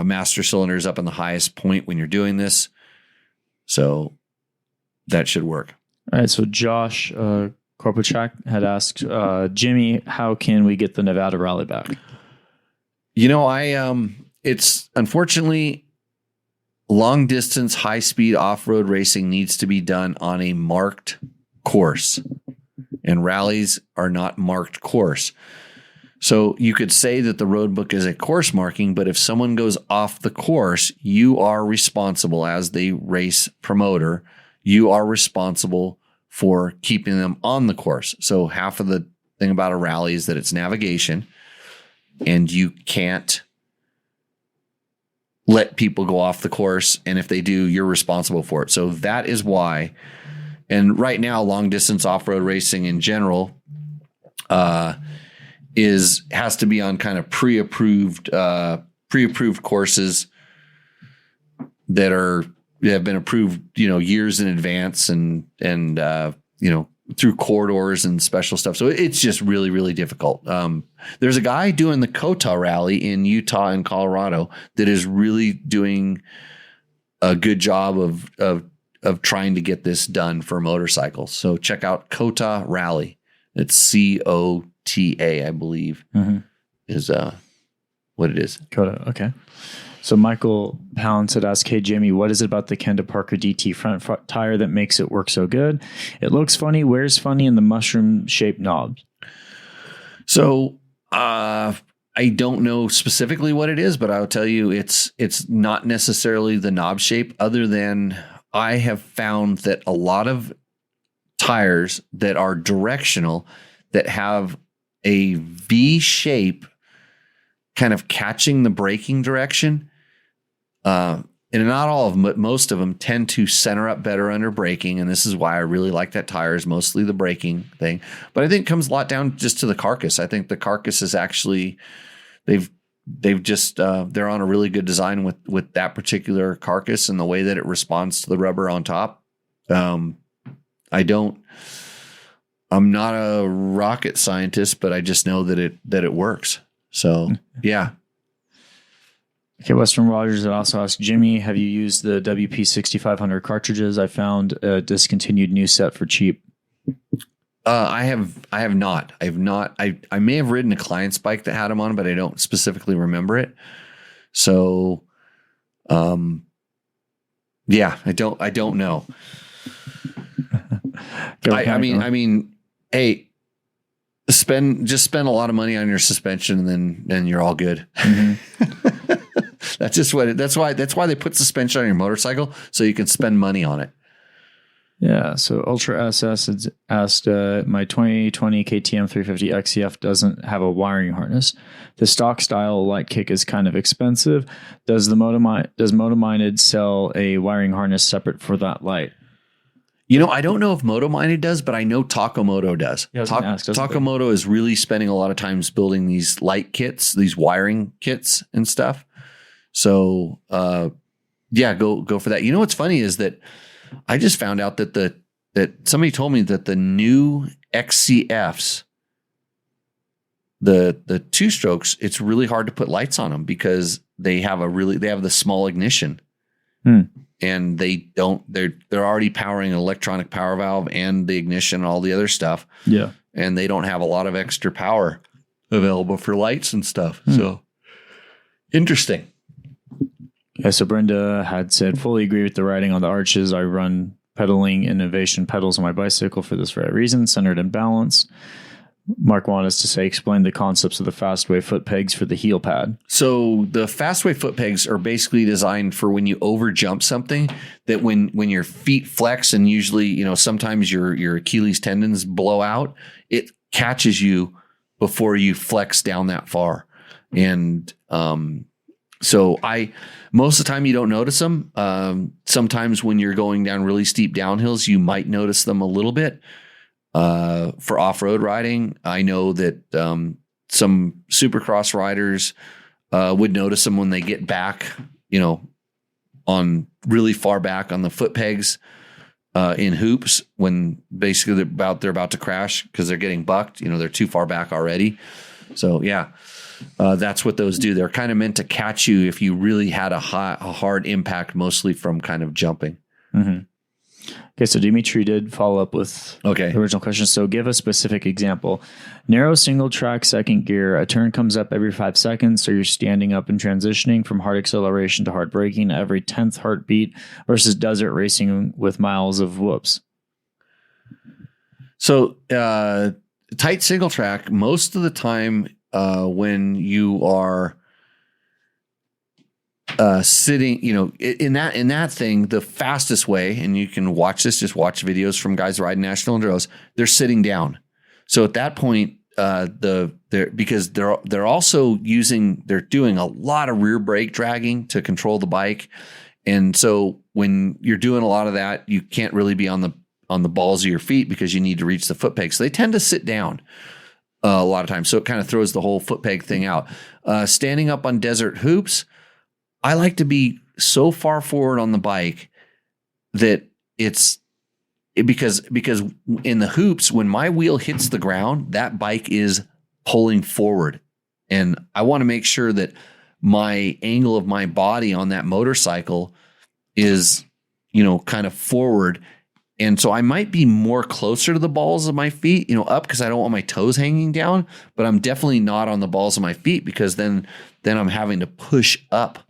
master cylinder is up in the highest point when you're doing this. So that should work. All right. So Josh Korpachak had asked, Jimmy, how can we get the Nevada Rally back? It's unfortunately long distance, high speed off-road racing needs to be done on a marked course, and rallies are not marked course. So you could say that the road book is a course marking, but if someone goes off the course, you are responsible as the race promoter. You are responsible for keeping them on the course. So half of the thing about a rally is that it's navigation, and you can't let people go off the course. And if they do, you're responsible for it. So that is why. And right now, long distance off-road racing in general, has to be on kind of pre-approved courses that have been approved, years in advance and through corridors and special stuff. So it's just really, really difficult. There's a guy doing the Kota rally in Utah and Colorado that is really doing a good job of trying to get this done for motorcycles. So check out Kota Rally. It's COTA, I believe, is what it is. Kota, okay. So Michael Pounds had asked, "Hey Jimmy, what is it about the Kenda Parker DT front tire that makes it work so good? It looks funny, wears funny, and the mushroom-shaped knobs." So I don't know specifically what it is, but I'll tell you it's not necessarily the knob shape, other than I have found that a lot of tires that are directional that have a V shape kind of catching the braking direction. And not all of them, but most of them tend to center up better under braking. And this is why I really like that tire, is mostly the braking thing. But I think it comes a lot down just to the carcass. I think the carcass is actually, they're on a really good design with that particular carcass and the way that it responds to the rubber on top. I'm not a rocket scientist, but I just know that it works. So yeah. Okay, Western Rogers also asked, "Jimmy, have you used the WP 6500 cartridges? I found a discontinued new set for cheap." I have not. I may have ridden a client's bike that had them on, but I don't specifically remember it. So, yeah, I don't know. I mean, hey, spend a lot of money on your suspension, and then you're all good. That's why they put suspension on your motorcycle, so you can spend money on it. Yeah. So Ultra SS has asked, "My 2020 KTM 350 XCF doesn't have a wiring harness. The stock style light kick is kind of expensive. Does Moto-Minded sell a wiring harness separate for that light?" I don't know if Moto-Minded does, but I know Takamoto does. Yeah, Takamoto is really spending a lot of times building these light kits, these wiring kits and stuff. So, yeah, go for that. What's funny is that I just found out that somebody told me that the new XCFs, the two strokes, it's really hard to put lights on them because they have the small ignition. And they're already powering an electronic power valve and the ignition and all the other stuff. Yeah. And they don't have a lot of extra power available for lights and stuff. So interesting. Yeah, so Brenda had said, "Fully agree with the riding on the arches. I run pedaling innovation pedals on my bicycle for this very reason, centered and balanced." Mark wanted us to say, explain the concepts of the Fastway foot pegs for the heel pad. So the Fastway foot pegs are basically designed for when you over jump something, that when your feet flex, and usually, sometimes your Achilles tendons blow out, it catches you before you flex down that far. And, so most of the time you don't notice them. Sometimes when you're going down really steep downhills, you might notice them a little bit. For off-road riding, I know that some supercross riders would notice them when they get back, on really far back on the foot pegs in hoops, when basically they're about to crash because they're getting bucked. They're too far back already. So yeah, that's what those do. They're kind of meant to catch you if you really had a hard impact, mostly from kind of jumping. Mm-hmm. Okay, so Dimitri did follow up with the original question. So give a specific example. Narrow single track second gear, a turn comes up every 5 seconds, so you're standing up and transitioning from hard acceleration to hard braking every 10th heartbeat, versus desert racing with miles of whoops. So tight single track, most of the time when you are sitting, in that thing, the fastest way, and you can watch this, just watch videos from guys riding national enduros, they're sitting down. So at that point, because they're also they're doing a lot of rear brake dragging to control the bike. And so when you're doing a lot of that, you can't really be on the balls of your feet because you need to reach the foot pegs. So they tend to sit down. a lot of times. So it kind of throws the whole foot peg thing out. Standing up on desert hoops, I like to be so far forward on the bike that because in the hoops, when my wheel hits the ground, that bike is pulling forward. And I want to make sure that my angle of my body on that motorcycle is, kind of forward. And so I might be more closer to the balls of my feet, up, because I don't want my toes hanging down, but I'm definitely not on the balls of my feet, because then I'm having to push up,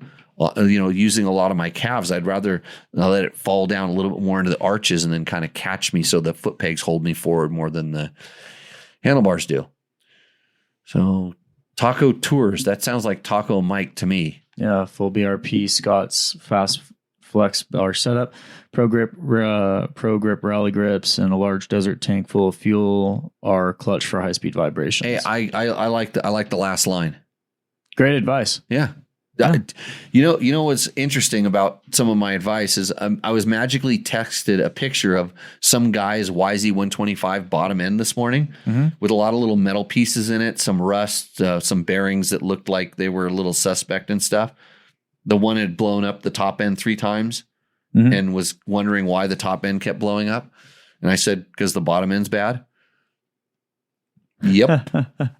using a lot of my calves. I'd rather let it fall down a little bit more into the arches and then kind of catch me so the foot pegs hold me forward more than the handlebars do. So Taco Tours, that sounds like Taco Mike to me. Yeah, full BRP, Scott's Fast Flex bar setup, Pro Grip rally grips, and a large desert tank full of fuel are clutch for high speed vibrations. Hey, I like the last line. Great advice. Yeah. You know what's interesting about some of my advice is I was magically texted a picture of some guy's YZ125 bottom end this morning with a lot of little metal pieces in it, some rust, some bearings that looked like they were a little suspect and stuff. The one had blown up the top end 3 times and was wondering why the top end kept blowing up. And I said, because the bottom end's bad. Yep.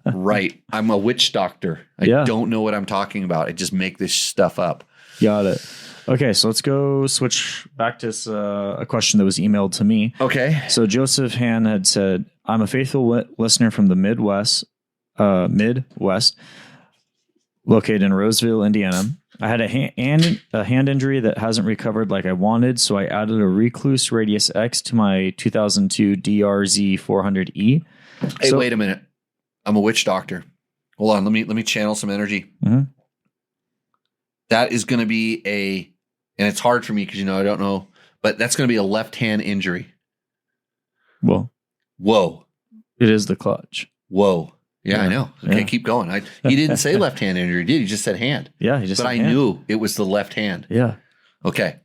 Right. I'm a witch doctor. I don't know what I'm talking about. I just make this stuff up. Got it. Okay, so let's go switch back to a question that was emailed to me. Okay. So Joseph Han had said, I'm a faithful listener from the Midwest, located in Roseville, Indiana. I had a hand injury that hasn't recovered like I wanted, so I added a Recluse Radius X to my 2002 DRZ 400E. Hey, wait a minute. I'm a witch doctor. Hold on. Let me channel some energy. That is going to be and it's hard for me because, I don't know, but that's going to be a left hand injury. Whoa. It is the clutch. Whoa. Yeah, I know. Okay, keep going. He didn't say left hand injury, did he? He just said hand. Yeah, he just said hand. But I knew it was the left hand. Yeah. Okay.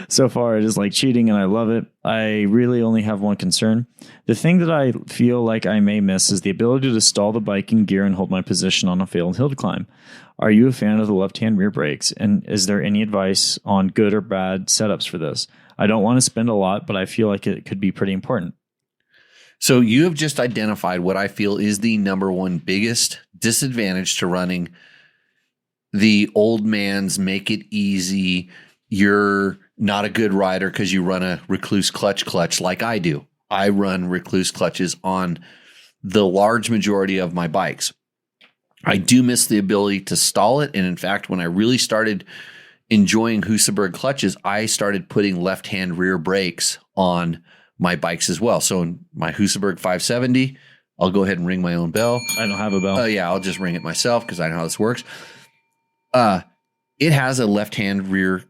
So far, it is like cheating, and I love it. I really only have one concern. The thing that I feel like I may miss is the ability to stall the bike in gear and hold my position on a failed hill climb. Are you a fan of the left-hand rear brakes? And is there any advice on good or bad setups for this? I don't want to spend a lot, but I feel like it could be pretty important. So you have just identified what I feel is the number one biggest disadvantage to running the old man's make it easy. You're not a good rider because you run a Recluse clutch like I do. I run Recluse clutches on the large majority of my bikes. I do miss the ability to stall it. And in fact, when I really started enjoying Husaberg clutches, I started putting left-hand rear brakes on my bikes as well. So in my Husaberg 570, I'll go ahead and ring my own bell. I don't have a bell. Oh yeah, I'll just ring it myself because I know how this works. It has a left-hand rear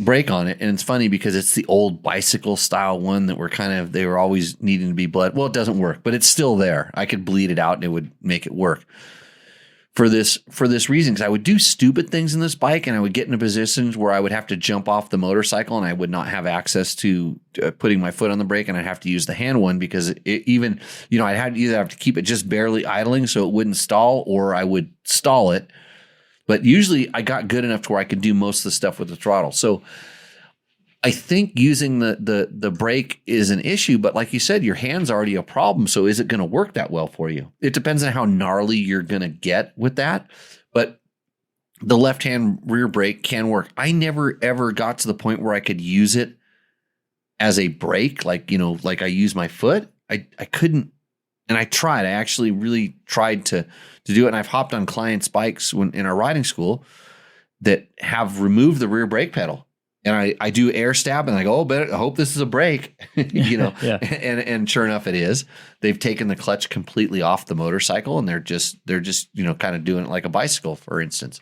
brake on it, and it's funny because it's the old bicycle style one that they were always needing to be bled. Well, it doesn't work, but it's still there. I could bleed it out and it would make it work. For this reason, because I would do stupid things in this bike, and I would get into positions where I would have to jump off the motorcycle, and I would not have access to putting my foot on the brake, and I'd have to use the hand one because I'd either have to keep it just barely idling so it wouldn't stall, or I would stall it. But usually I got good enough to where I could do most of the stuff with the throttle. So I think using the brake is an issue, but like you said, your hand's already a problem. So is it going to work that well for you? It depends on how gnarly you're going to get with that. But the left-hand rear brake can work. I never, ever got to the point where I could use it as a brake, like I use my foot. I couldn't. And I tried. I actually really tried to do it. And I've hopped on clients' bikes in our riding school that have removed the rear brake pedal. And I do air stab and I go, I hope this is a brake, Yeah. And sure enough, it is. They've taken the clutch completely off the motorcycle and they're just kind of doing it like a bicycle, for instance.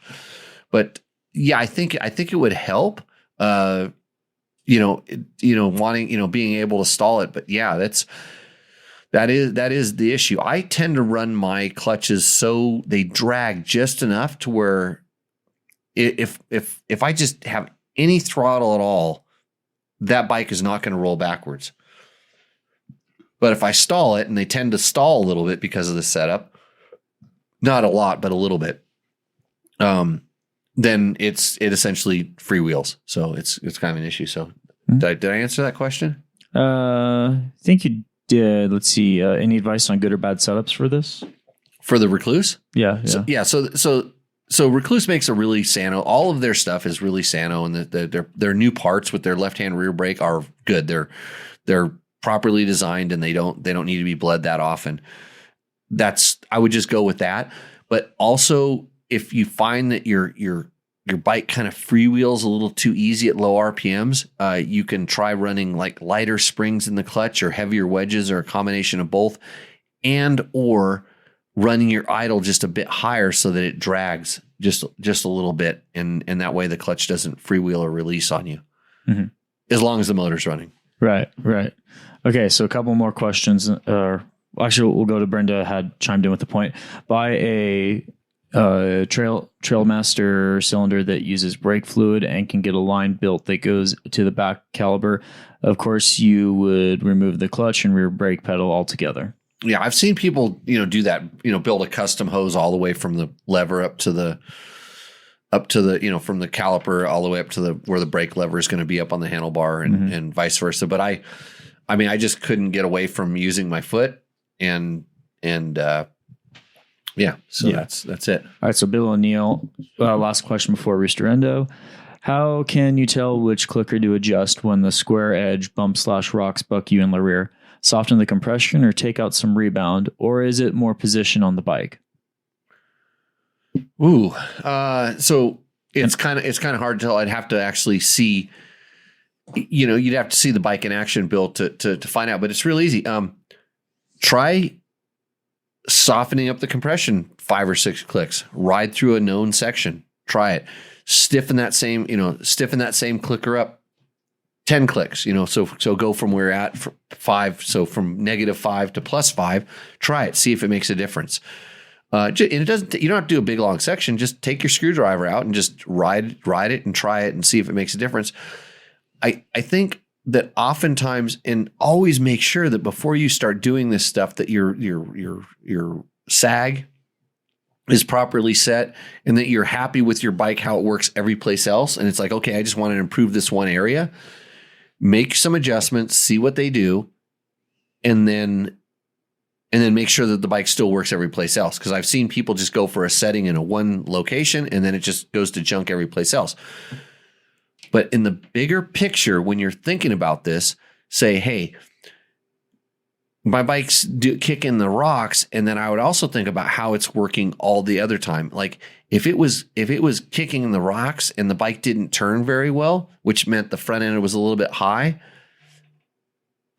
But yeah, I think it would help, wanting, being able to stall it. But yeah, that is the issue. I tend to run my clutches so they drag just enough to where if I just have any throttle at all, that bike is not going to roll backwards. But if I stall it, and they tend to stall a little bit because of the setup, not a lot, but a little bit, then it essentially freewheels. So it's kind of an issue. So did I answer that question? I think you did. Let's see. Any advice on good or bad setups for this? For the Recluse? Yeah. So Recluse makes a really Sano. All of their stuff is really Sano, and their new parts with their left-hand rear brake are good. They're properly designed, and they don't need to be bled that often. I would just go with that. But also, if you find that your bike kind of freewheels a little too easy at low RPMs, you can try running like lighter springs in the clutch or heavier wedges or a combination of both, and or running your idle just a bit higher so that it drags just a little bit, and that way the clutch doesn't freewheel or release on you, as long as the motor's running. Right. Okay, so a couple more questions. Actually, we'll go to Brenda. Had chimed in with the point. Buy a Trailmaster cylinder that uses brake fluid and can get a line built that goes to the back caliper. Of course, you would remove the clutch and rear brake pedal altogether. Yeah, I've seen people, do that, build a custom hose all the way from the lever up to the, from the caliper all the way up to where the brake lever is going to be up on the handlebar and vice versa. But I just couldn't get away from using my foot that's it. All right. So Bill O'Neill, last question before Rooster Endo. How can you tell which clicker to adjust when the square edge bump/rocks buck you in the rear? Soften the compression or take out some rebound, or is it more position on the bike? So it's kind of hard to tell. I'd have to actually see, you'd have to see the bike in action, Bill, to find out, but it's real easy. Try softening up the compression 5 or 6 clicks, ride through a known section, try it, stiffen that same clicker up 10 clicks, so go from where you're at 5. So from -5 to +5, try it, see if it makes a difference. And you don't have to do a big long section. Just take your screwdriver out and just ride it and try it and see if it makes a difference. I think that oftentimes, and always make sure that before you start doing this stuff, that your sag is properly set and that you're happy with your bike, how it works every place else. And it's like, okay, I just want to improve this one area. Make some adjustments, see what they do, and then make sure that the bike still works every place else. Because I've seen people just go for a setting in one location and then it just goes to junk every place else. But in the bigger picture, when you're thinking about this, say, hey, my bike's kicking the rocks, and then I would also think about how it's working all the other time. Like if it was kicking in the rocks and the bike didn't turn very well, which meant the front end was a little bit high,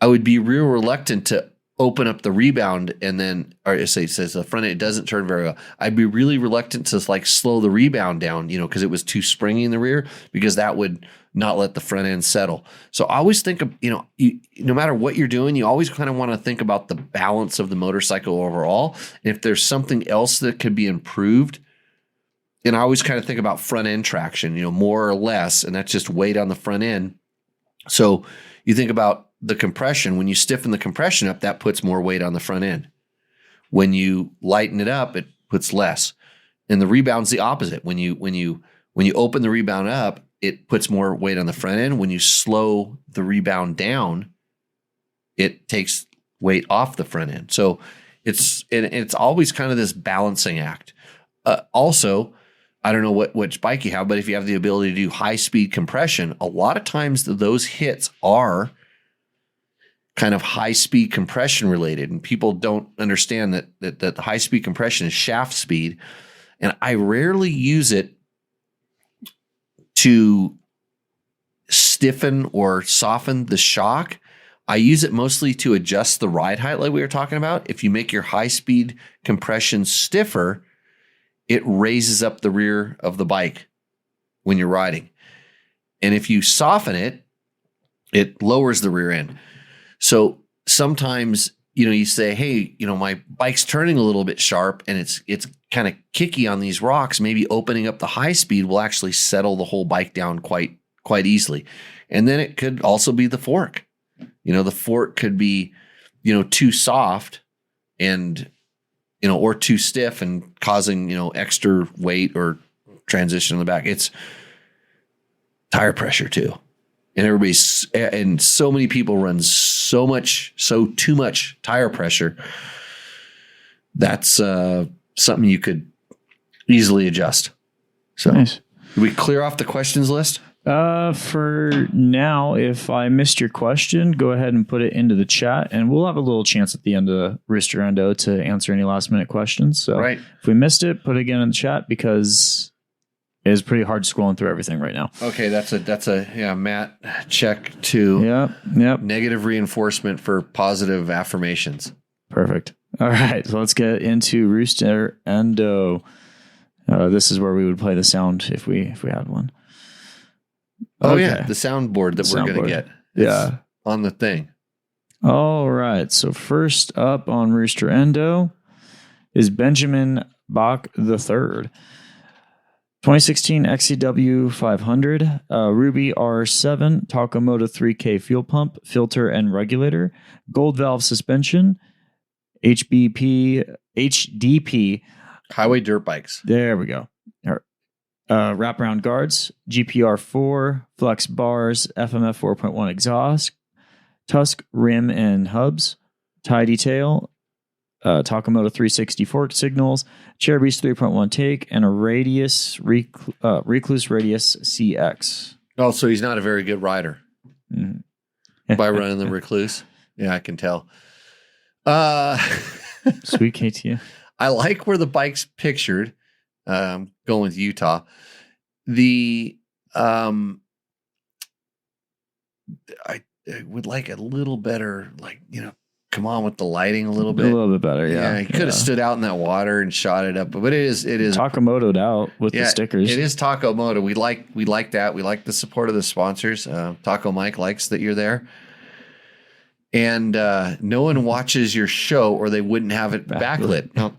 I would be real reluctant to open up the rebound it says the front end doesn't turn very well. I'd be really reluctant to slow the rebound down, because it was too springy in the rear, because that would not let the front end settle. So I always think of, no matter what you're doing, you always kind of want to think about the balance of the motorcycle overall. And if there's something else that could be improved, and I always kind of think about front end traction, more or less, and that's just weight on the front end. So you think about the compression. When you stiffen the compression up, that puts more weight on the front end. When you lighten it up, it puts less. And the rebound's the opposite. When you open the rebound up, it puts more weight on the front end. When you slow the rebound down, it takes weight off the front end. So it's always kind of this balancing act. Also, I don't know which bike you have, but if you have the ability to do high speed compression, a lot of times those hits are kind of high speed compression related, and people don't understand that the high speed compression is shaft speed. And I rarely use it to stiffen or soften the shock. I use it mostly to adjust the ride height, like we were talking about. If you make your high speed compression stiffer, it raises up the rear of the bike when you're riding. And if you soften it, it lowers the rear end. So sometimes, you say, hey, my bike's turning a little bit sharp and it's kind of kicky on these rocks. Maybe opening up the high speed will actually settle the whole bike down quite easily. And then it could also be the fork. The fork could be, too soft and, or too stiff and causing, extra weight or transition in the back. It's tire pressure too. And so many people run too much tire pressure. That's something you could easily adjust. So nice. Did we clear off the questions list? For now, if I missed your question, go ahead and put it into the chat, and we'll have a little chance at the end of Roost or Endo to answer any last minute questions. So right. If we missed it, put it again in the chat because it's pretty hard scrolling through everything right now. Okay, that's a Matt check to Yep. negative reinforcement for positive affirmations. Perfect. All right, so let's get into Roost or Endo. This is where we would play the sound if we had one. Oh yeah, the soundboard that we're going to get. It's on the thing. All right, so first up on Roost or Endo is Benjamin Bach III. 2016 XCW 500, Ruby R7, Moto 3K fuel pump, filter and regulator, gold valve suspension, HDP, highway dirt bikes. There we go. Wraparound guards, GPR 4, flex bars, FMF 4.1 exhaust, Tusk rim and hubs, tie detail, Moto 360 fork signals, Cherubies 3.1 take, and a Recluse Radius CX. Oh, so he's not a very good rider by running the Recluse. Yeah, I can tell. Sweet KTM. I like where the bike's pictured. Going with Utah. I would like a little better, come on with the lighting a little bit. A little bit better, yeah. Yeah, he could have stood out in that water and shot it up, but it is Takamoto'd out with the stickers. It is Takamoto. We like that. We like the support of the sponsors. Taco Mike likes that you're there. And no one watches your show or they wouldn't have it backlit. Now,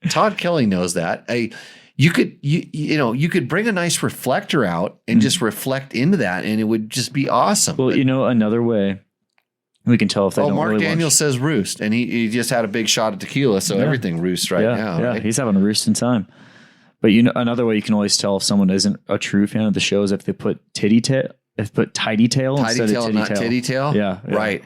Todd Kelly knows that. You could bring a nice reflector out and just reflect into that, and it would just be awesome. Well, another way we can tell if they don't Mark really Daniels says roost, and he just had a big shot of tequila, so everything roosts now. Yeah, right? He's having a roosting time. But another way you can always tell if someone isn't a true fan of the show is if they put tidy tail instead of titty tail. Not titty tail? Yeah. Right.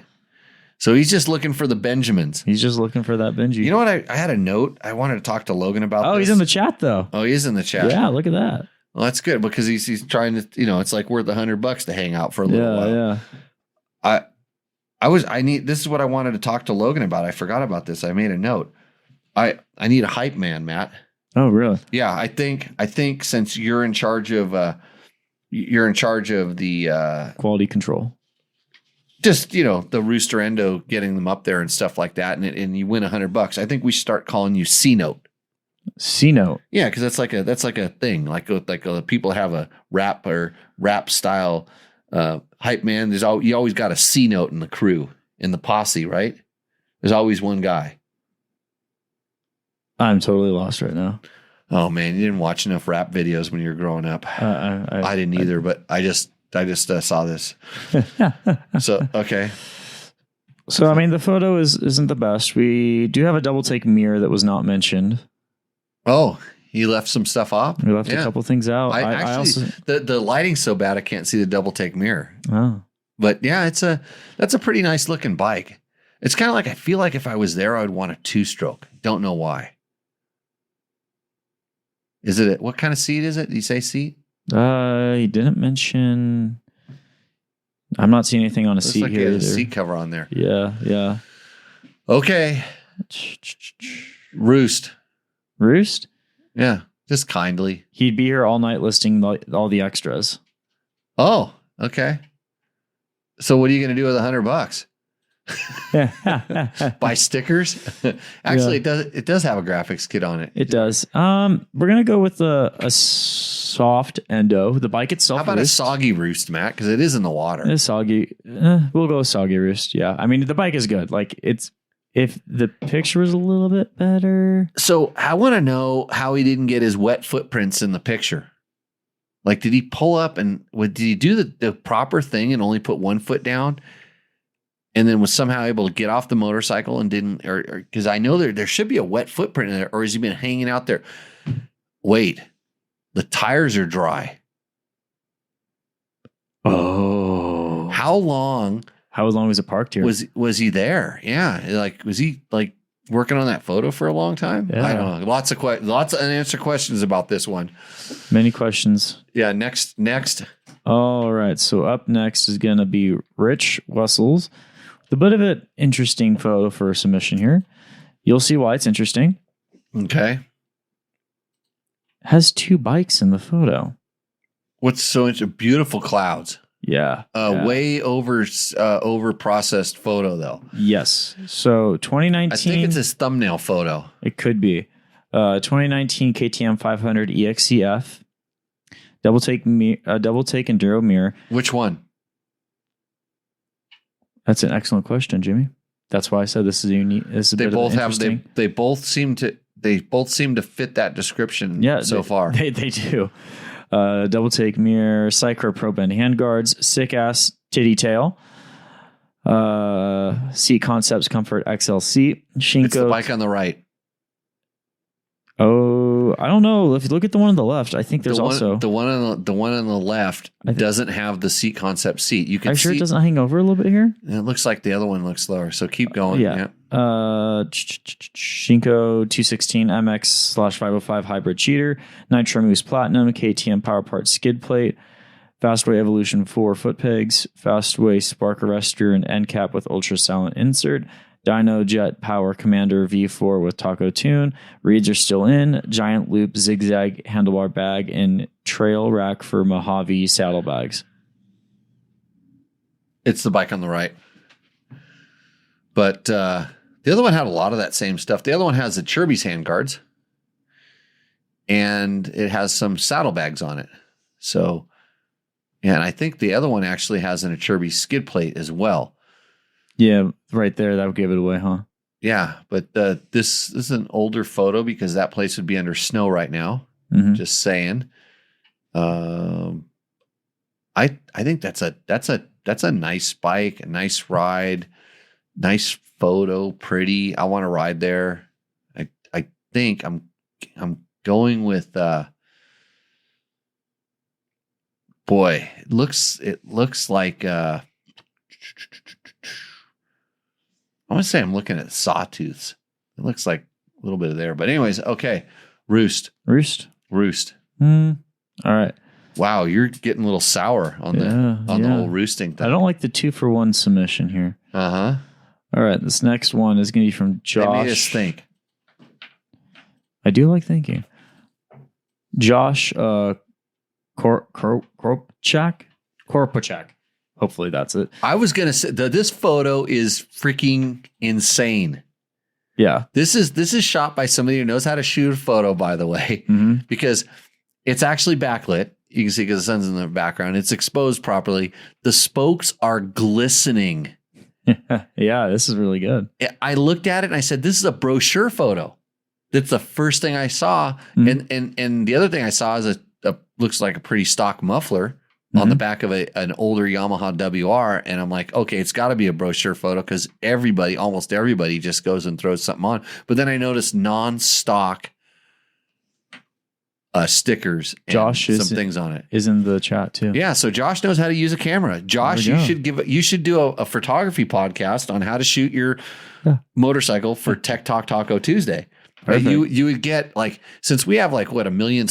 So he's just looking for the Benjamins. He's just looking for that Benji. You know what? I had a note. I wanted to talk to Logan about this. Oh, he's in the chat, though. Oh, he is in the chat. Yeah, look at that. Well, that's good because he's trying to, it's like worth $100 to hang out for a little while. Yeah. This is what I wanted to talk to Logan about. I forgot about this. I made a note. I need a hype man, Matt. Oh, really? Yeah, I think since you're in charge of the quality control. Just, the Roost or Endo, getting them up there and stuff like that. And you win $100. I think we start calling you C-Note. C-Note. Yeah. Cause that's like a thing, like people have a rap style, hype man. You always got a C-Note in the crew, in the posse, right? There's always one guy. I'm totally lost right now. Oh man. You didn't watch enough rap videos when you were growing up. I didn't either, but I just saw this. So, okay. So, I mean, the photo isn't the best. We do have a double take mirror that was not mentioned. Oh, you left some stuff off? We left a couple things out. I also, the lighting's so bad I can't see the double take mirror. Oh. But yeah, that's a pretty nice looking bike. It's kind of like, I feel like if I was there, I would want a 2-stroke. Don't know why. What kind of seat is it? Did you say seat? He didn't mention. I'm not seeing anything on a seat here. There's a seat cover on there. Yeah. Okay. Roost. Yeah, just kindly. He'd be here all night listing all the extras. Oh, okay. So what are you going to do with $100? Buy stickers? Actually, it does have a graphics kit on it. It does. We're gonna go with a soft Endo. The bike itself. How about a soggy Roost, Matt? Because it is in the water. It's soggy. We'll go with soggy Roost. Yeah, I mean the bike is good. Like if the picture was a little bit better. So I want to know how he didn't get his wet footprints in the picture. Like, did he pull up and did he do the proper thing and only put one foot down? and then was somehow able to get off the motorcycle and didn't, or because I know there should be a wet footprint in there, or has he been hanging out there? Wait, the tires are dry. Oh, how long was it parked here? Was he there? Yeah, like was he like working on that photo for a long time? Yeah. I don't know. Lots of unanswered questions about this one. Many questions. Yeah. Next. All right. So up next is going to be Rich Wessels. A bit of an interesting photo for a submission here. You'll see why it's interesting. Okay. Has 2 bikes in the photo. What's so interesting? Beautiful clouds. Yeah. Way over processed photo though. Yes. So 2019. I think it's his thumbnail photo. It could be. 2019 KTM 500 EXCF. Double take enduro mirror. Which one? That's an excellent question, Jimmy. That's why I said this is unique. They both seem to fit that description. Yeah, far. They do. Double take mirror, Cycler Pro Bend handguards, sick ass titty tail, Seat Concepts Comfort XL seat, Shinko. It's the bike on the right. Oh, I don't know. If you look at the one on the left, I think there's also the one on the left doesn't have the Seat Concept seat. You can. Are you sure it doesn't hang over a little bit here? It looks like the other one looks lower. So keep going. Yeah. Shinko 216 MX/505 hybrid cheater, Nitro Moose Platinum, KTM Power Parts skid plate, Fastway Evolution 4 foot pegs, Fastway spark arrestor and end cap with ultra silent insert, Dyno Jet Power Commander V4 with taco tune. Reeds are still in. Giant loop zigzag handlebar bag and trail rack for Mojave saddlebags. It's the bike on the right. But the other one had a lot of that same stuff. The other one has the Chirby's handguards. And it has some saddlebags on it. So, and I think the other one actually has an Achirby skid plate as well. Yeah, right there. That would give it away, huh? Yeah, but this is an older photo because that place would be under snow right now. Mm-hmm. Just saying. I think that's a nice bike, a nice ride, nice photo, pretty. I want to ride there. I think I'm going with boy. It looks like I want to say I'm looking at sawtooths. It looks like a little bit of there. But anyways, okay. Roost. All right. Wow, you're getting a little sour on the whole roosting thing. I don't like the 2-for-1 submission here. Uh-huh. All right, this next one is going to be from Josh. They made us think. I do like thinking. Josh Korpachak. Hopefully that's it. I was going to say this photo is freaking insane. Yeah. This is shot by somebody who knows how to shoot a photo, by the way, because it's actually backlit. You can see because the sun's in the background. It's exposed properly. The spokes are glistening. Yeah, this is really good. I looked at it and I said, this is a brochure photo. That's the first thing I saw. And the other thing I saw is a looks like a pretty stock muffler on the back of an older Yamaha WR. And I'm like, okay, it's got to be a brochure photo because almost everybody just goes and throws something on. But then I noticed non-stock stickers and Josh some things on it. Is in the chat too. Yeah, so Josh knows how to use a camera. Josh, you should do a photography podcast on how to shoot your motorcycle for Tech Talk Taco Tuesday. You would get since we have 1.6 million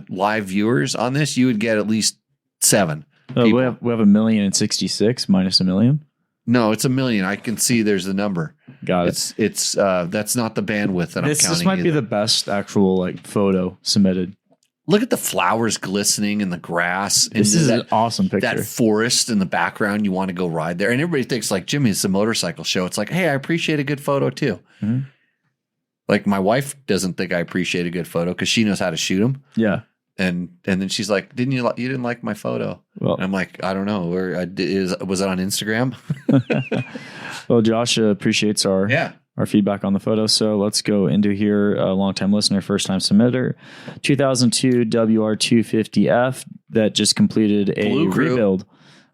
live viewers on this, you would get at least 7. We have 1,066,000 minus 1 million. No, it's 1 million. I can see there's the number. Got it. It's that's not the bandwidth that I'm counting. This might be the best actual photo submitted. Look at the flowers glistening in the grass. This is an awesome picture. That forest in the background, you want to go ride there. And everybody thinks Jimmy, it's a motorcycle show. It's like, hey, I appreciate a good photo too. Mm-hmm. My wife doesn't think I appreciate a good photo because she knows how to shoot them. Yeah. And then she's like, you didn't like my photo? Well, and I'm like, I don't know. Was it on Instagram? Well, Josh appreciates our feedback on the photo. So let's go into here. A longtime listener, first time submitter, 2002 WR250F that just completed a rebuild.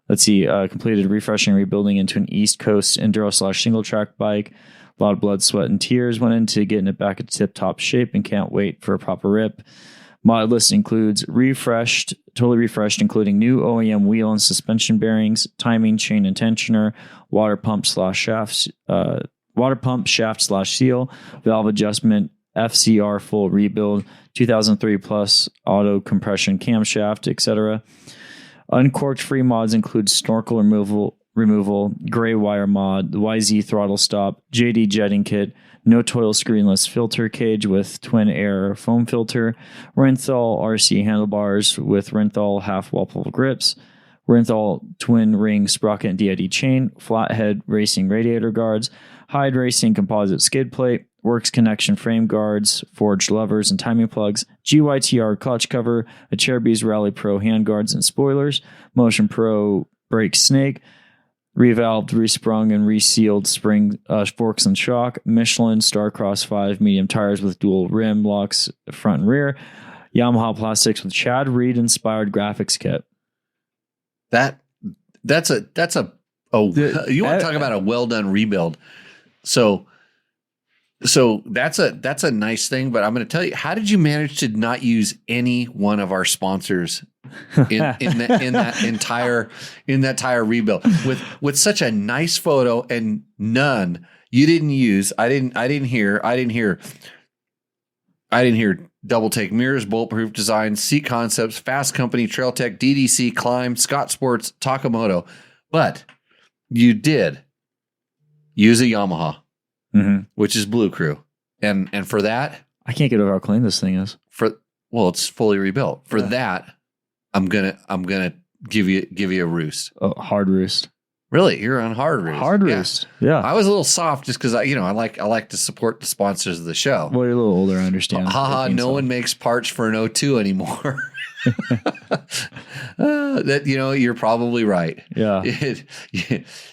Let's see. Completed refreshing and rebuilding into an East Coast enduro / single track bike. A lot of blood, sweat, and tears went into getting it back in tip-top shape and can't wait for a proper rip. Mod list includes totally refreshed, including new OEM wheel and suspension bearings, timing, chain and tensioner, water pump shaft / seal, valve adjustment, FCR full rebuild, 2003 plus auto compression camshaft, etc. Uncorked free mods include snorkel removal, gray wire mod, the YZ throttle stop, JD jetting kit, no toil screenless filter cage with twin air foam filter, Renthal RC handlebars with Renthal half wall grips, Renthal twin ring sprocket and DID chain, flathead racing radiator guards, Hyde racing composite skid plate, Works connection frame guards, forged levers and timing plugs, GYTR clutch cover, a Cherubies Rally Pro handguards and spoilers, Motion Pro brake snake, revalved, resprung, and resealed spring forks and shock, Michelin Starcross 5 medium tires with dual rim locks front and rear, Yamaha plastics with Chad Reed inspired graphics kit. That's a you want to talk about a well done rebuild. So that's a nice thing, but I'm going to tell you, how did you manage to not use any one of our sponsors in that entire rebuild with such a nice photo and none you didn't use? I didn't hear double take mirrors, bulletproof design, seat concepts, Fasst Company, Trail Tech, DDC, Climb, Scott Sports, Takamoto, but you did use a Yamaha. Mm-hmm. Which is Blue Crew, and for that, I can't get over how clean this thing is. It's fully rebuilt. For that, I'm gonna give you a Roost. Oh, hard Roost. Really, you're on hard Roost. Hard Roost. Yeah. I was a little soft just because I like to support the sponsors of the show. Well, you're a little older, I understand. No one makes parts for an O2 anymore. That you're probably right. Yeah,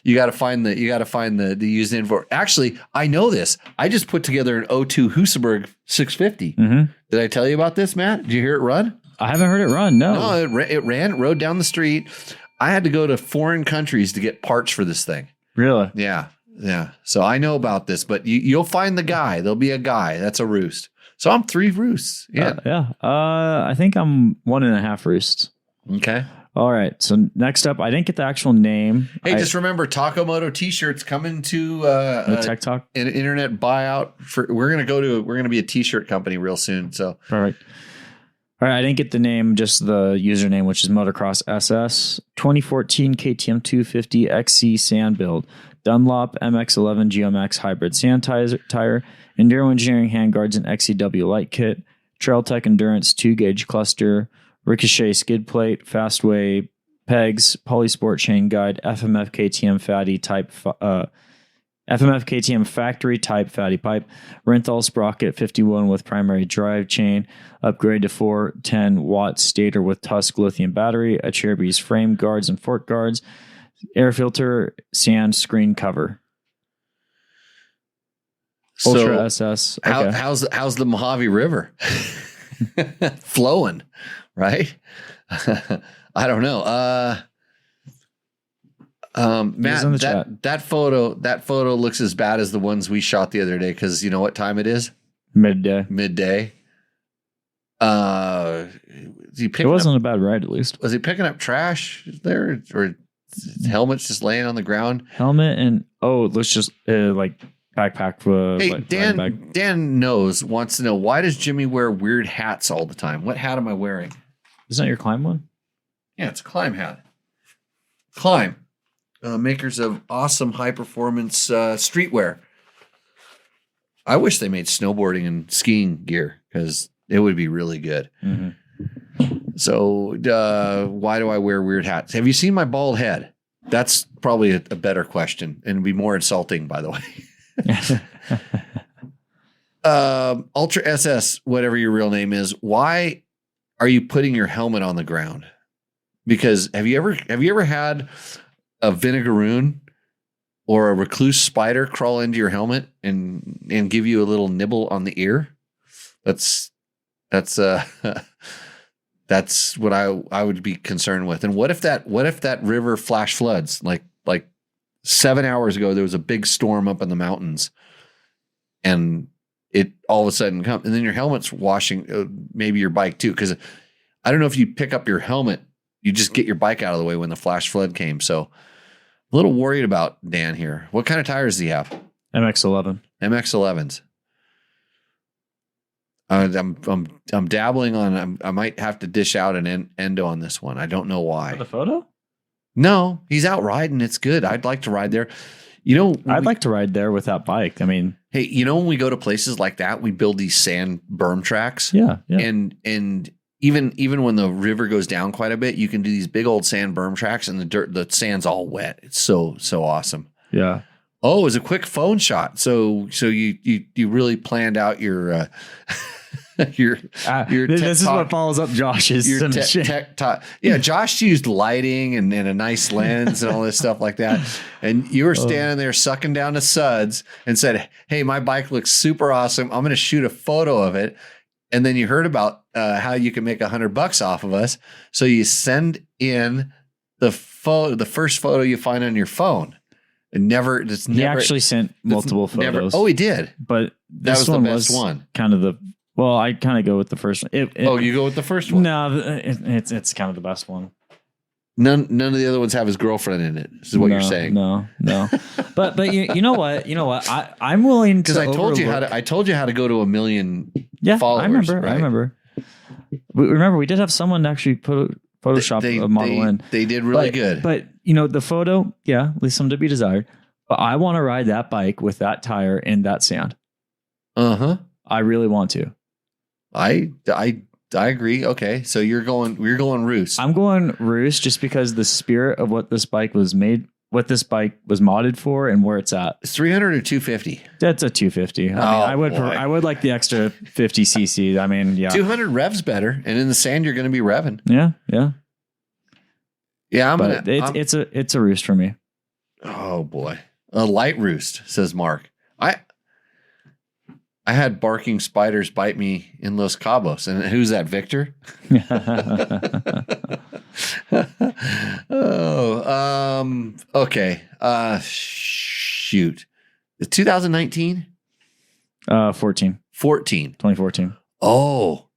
you got to find the used info. Actually, I know this. I just put together an O2 Husaberg 650. Mm-hmm. Did I tell you about this, Matt? Did you hear it run? I haven't heard it run. No, it rode down the street. I had to go to foreign countries to get parts for this thing. Really? Yeah. So I know about this, but you'll find the guy. There'll be a guy. That's a Roost. So I'm 3 Roosts. Yeah. I think I'm 1.5 Roosts. Okay. All right. So next up, I didn't get the actual name. Hey, just remember Takamoto t-shirts coming to Tech Talk, an internet buyout. We're gonna be a t-shirt company real soon. So perfect. All right. I didn't get the name, just the username, which is Motocross SS 2014 KTM 250 XC sand build, Dunlop MX11 GMX hybrid sand tire, Enduro Engineering handguards and XCW light kit, Trail Tech Endurance 2-gauge cluster, Ricochet skid plate, Fastway pegs, Polysport chain guide, FMF KTM factory type fatty pipe, Renthal sprocket 51 with primary drive chain, upgrade to 410 watt stator with Tusk lithium battery, a Cherubies frame guards and fork guards, air filter, sand screen cover. Ultra SS. Okay. How's the Mojave River flowing? Right? I don't know. Matt, that photo looks as bad as the ones we shot the other day because you know what time it is? Midday. It wasn't a bad ride, at least. Was he picking up trash there, or helmets just laying on the ground? Helmet and let's just like backpack. Hey, Dan wants to know, why does Jimmy wear weird hats all the time? What hat am I wearing? Isn't that your Climb one? Yeah, it's a Climb hat. Climb. Makers of awesome high-performance streetwear. I wish they made snowboarding and skiing gear because it would be really good. Mm-hmm. So why do I wear weird hats? Have you seen my bald head? That's probably a better question and be more insulting, by the way. Ultra SS, whatever your real name is, why are you putting your helmet on the ground? Because have you ever had a vinegaroon or a recluse spider crawl into your helmet and give you a little nibble on the ear? That's That's what I would be concerned with. And what if that river flash floods? Like 7 hours ago, there was a big storm up in the mountains, and it all of a sudden comes, and then your helmet's washing, maybe your bike too. Because I don't know if you pick up your helmet, you just get your bike out of the way when the flash flood came. So a little worried about Dan here. What kind of tires do you have? MX-11. MX-11s. I'm dabbling on. I might have to dish out an Endo on this one. I don't know why. For the photo? No, he's out riding. It's good. I'd like to ride there. I'd like to ride there with that bike. I mean, hey, when we go to places like that, we build these sand berm tracks. Yeah. And even when the river goes down quite a bit, you can do these big old sand berm tracks, and the sand's all wet. It's so awesome. Yeah. Oh, it was a quick phone shot. So you really planned out your this is what follows up Josh's. Yeah, Josh used lighting and a nice lens and all this stuff like that. And you were standing there sucking down the suds and said, "Hey, my bike looks super awesome. I'm going to shoot a photo of it." And then you heard about how you can make $100 off of us. So you send in the first photo you find on your phone. He actually sent multiple photos. He did. But that was the best one. I kind of go with the first one. You go with the first one? No, it's kind of the best one. None of the other ones have his girlfriend in it. This is what you're saying. No. but you know what? I'm willing to. Because I told you how to go to 1 million. Yeah, followers. I remember. Remember, we did have someone actually Photoshop a model in. They did really good. But the photo, leaves some to be desired. But I want to ride that bike with that tire in that sand. Uh-huh. I really want to. I agree. Okay, so you're going Roost. I'm going Roost just because the spirit of what this bike was modded for, and where it's at. It's 300 or 250. That's a 250. I would like the extra 50 cc. I mean, yeah, 200 revs better, and in the sand you're going to be revving. Yeah. It's a Roost for me. Oh boy, a light Roost, says Mark. I had barking spiders bite me in Los Cabos. And who's that, Victor? Okay. Shoot. 2019? 14. 2014. Oh.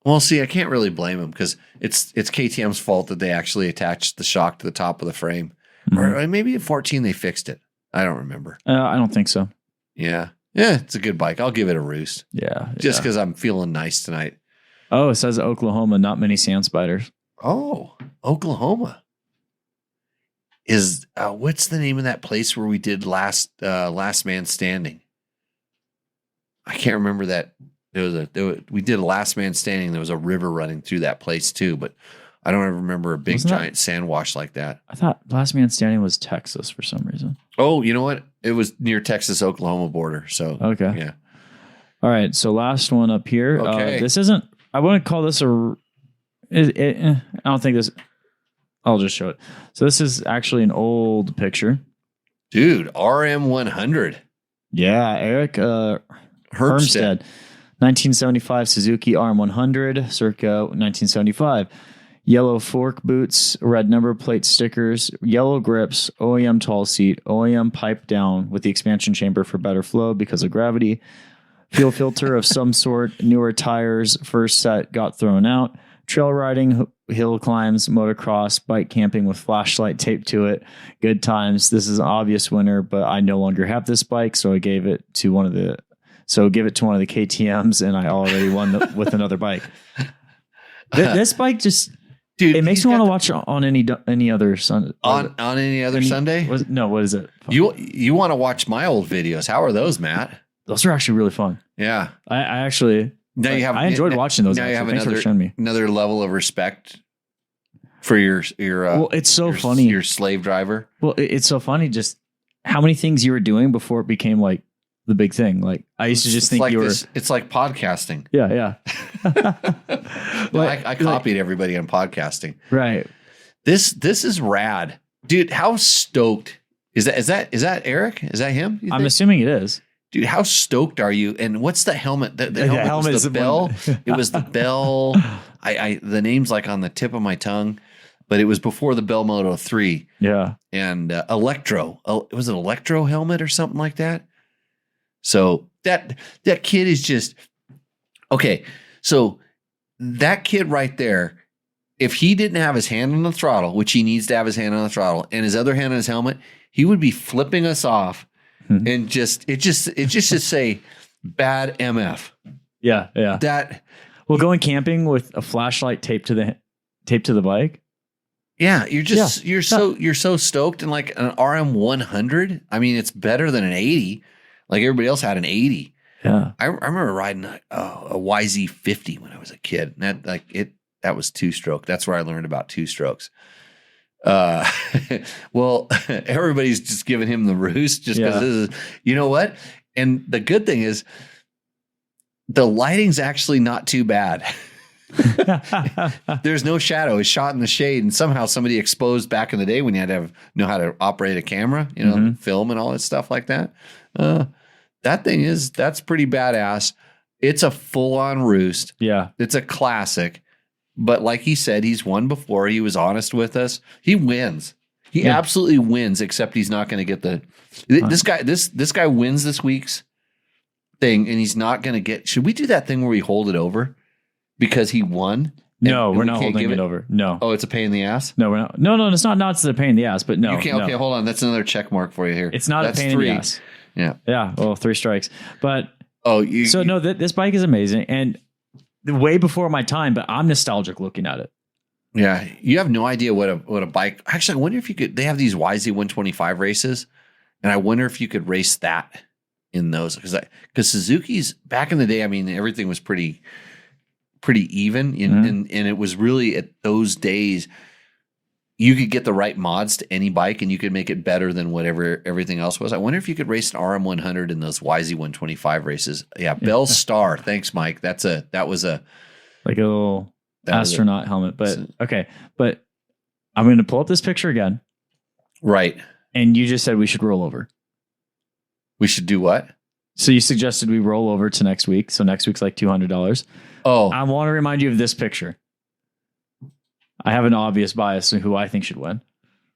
Well, see, I can't really blame him because it's KTM's fault that they actually attached the shock to the top of the frame. Mm-hmm. Or maybe at 14 they fixed it. I don't remember. I don't think so. Yeah. Yeah, it's a good bike. I'll give it a Roost. Yeah. Just because I'm feeling nice tonight. Oh, it says Oklahoma, not many sand spiders. Oh, Oklahoma. Is what's the name of that place where we did last man standing? I can't remember that. We did a last man standing. There was a river running through that place too, but I don't ever remember a big giant sand wash like that. I thought last man standing was Texas for some reason. Oh, you know what? It was near Texas-Oklahoma border. So okay, yeah. All right, so last one up here. Okay. This isn't. I wouldn't call this a. I don't think this. I'll just show it. So this is actually an old picture. Dude, RM100. Yeah, Eric Hermstead. 1975 Suzuki RM100, circa 1975. Yellow fork boots, red number plate stickers, yellow grips, OEM tall seat, OEM pipe down with the expansion chamber for better flow because of gravity, fuel filter of some sort, newer tires, first set got thrown out, trail riding, hill climbs, motocross, bike camping with flashlight taped to it, good times. This is an obvious winner, but I no longer have this bike, so I gave it to one of the KTMs, and I already won with another bike. This bike just... Dude, it makes me want to watch it on any other Sunday. On any other Sunday? What is it? You want to watch my old videos? How are those, Matt? Those are actually really fun. Yeah, I actually I enjoyed watching those. Now you have Thanks for showing me another level of respect for your well, it's so funny, your slave driver. Well, it's so funny just how many things you were doing before it became like the big thing. Like I used to just think you were. It's like podcasting. Yeah. I copied everybody on podcasting. Right. This is rad, dude. How stoked is that? Is that Eric? Is that him? I'm assuming it is. dude, how stoked are you? And what's the helmet? The helmet was the Bell. It was the Bell. The name's like on the tip of my tongue, but it was before the Bell Moto 3. Yeah. And Electro. Was it Electro helmet or something like that? So that kid is just okay. So that kid right there, if he didn't have his hand on the throttle, which he needs to have his hand on the throttle, and his other hand on his helmet, he would be flipping us off and just say bad MF. Yeah. Yeah. That. Well, going camping with a flashlight taped to the bike. Yeah. You're so stoked. And like an RM 100, I mean, it's better than an 80. Like everybody else had an 80. Yeah. I remember riding a YZ50 when I was a kid. And that was 2-stroke. That's where I learned about 2-strokes. Well, everybody's just giving him the Roost just because this is, you know what? And the good thing is the lighting's actually not too bad. There's no shadow. It's shot in the shade, and somehow somebody exposed back in the day when you had to know how to operate a camera, film and all that stuff like that. That's pretty badass. It's a full-on Roost. Yeah. It's a classic. But like he said, he's won before. He was honest with us. He wins. He absolutely wins, except he's not going to get this guy wins this week's thing, and he's not going to get. Should we do that thing where we hold it over because he won? No, we're not holding it over. No. Oh, it's a pain in the ass? No, we're not. No, it's not. It's a pain in the ass, but no. You can't, okay, hold on. That's another check mark for you here. It's not a pain in the ass. Yeah. Yeah. Well, 3 strikes. But this bike is amazing. And way before my time, but I'm nostalgic looking at it. Yeah. You have no idea what a bike. Actually, I wonder if you could. They have these YZ125 races, and I wonder if you could race that in those. Because Suzuki's back in the day, I mean, everything was pretty even. And it was really at those days, you could get the right mods to any bike and you could make it better than whatever everything else was. I wonder if you could race an RM100 in those YZ125 races. Yeah. Bell Star. Thanks, Mike. That was a little astronaut helmet, but okay. But I'm going to pull up this picture again. Right. And you just said we should roll over. We should do what? So you suggested we roll over to next week. So next week's like $200. Oh, I want to remind you of this picture. I have an obvious bias in who I think should win.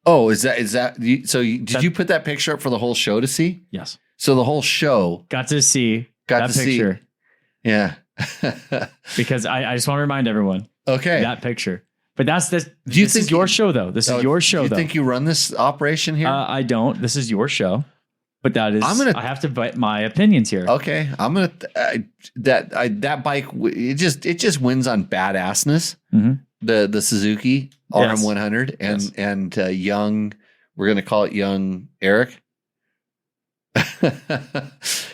Oh, is that? Did you put that picture up for the whole show to see? Yes. So the whole show got to see that picture. Yeah. Because I just want to remind everyone. Okay. That picture. But this is your show though. This is your show though. Do you think you run this operation here? I don't. This is your show. But I have to put my opinions here. Okay. That bike, it just wins on badassness. Mm-hmm. The Suzuki RM100 and young, we're going to call it young Eric.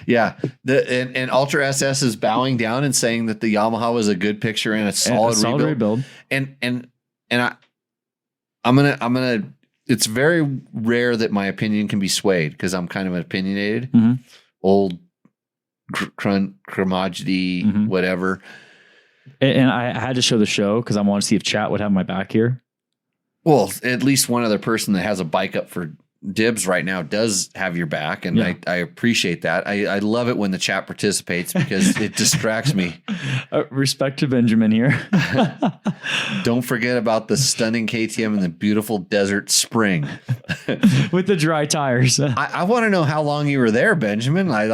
Yeah. And Ultra SS is bowing down and saying that the Yamaha was a good picture and a solid rebuild. And I'm going to, it's very rare that my opinion can be swayed because I'm kind of opinionated, old curmudgeonly, whatever. And I had to show the show because I want to see if chat would have my back here. Well, at least one other person that has a bike up for dibs right now does have your back, and I appreciate that. I love it when the chat participates because it distracts me. Respect to Benjamin here. Don't forget about the stunning KTM in the beautiful desert spring with the dry tires. I want to know how long you were there, Benjamin. I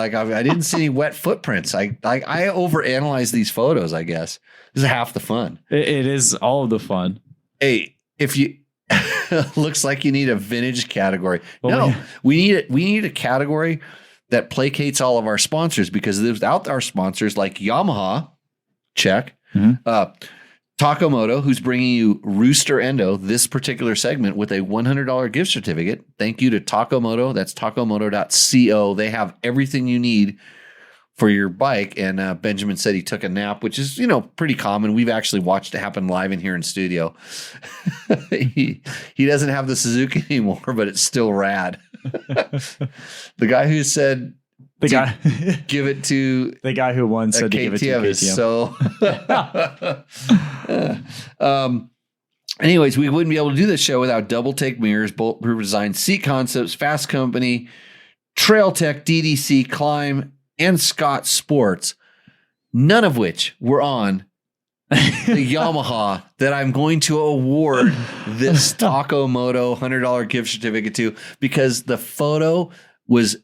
didn't see any wet footprints. I overanalyze these photos. I guess this is half the fun. It is all of the fun. Hey, if you. Looks like you need a vintage category. Well, no, we need a category that placates all of our sponsors, because without our sponsors like Yamaha, check, Takamoto, who's bringing you Roost or Endo, this particular segment with a $100 gift certificate. Thank you to Takamoto. That's takamoto.co. They have everything you need for your bike. And Benjamin said he took a nap, which is, pretty common. We've actually watched it happen live in here in studio. He doesn't have the Suzuki anymore, but it's still rad. The guy who said give it to the guy who won said to give it to KTM. So anyways, we wouldn't be able to do this show without Double Take Mirrors, Bulletproof Design, Seat Concepts, Fasst Company, Trail Tech, DDC, Climb, and Scott Sports, none of which were on the Yamaha that I'm going to award this Taco Moto $100 gift certificate to, because the photo was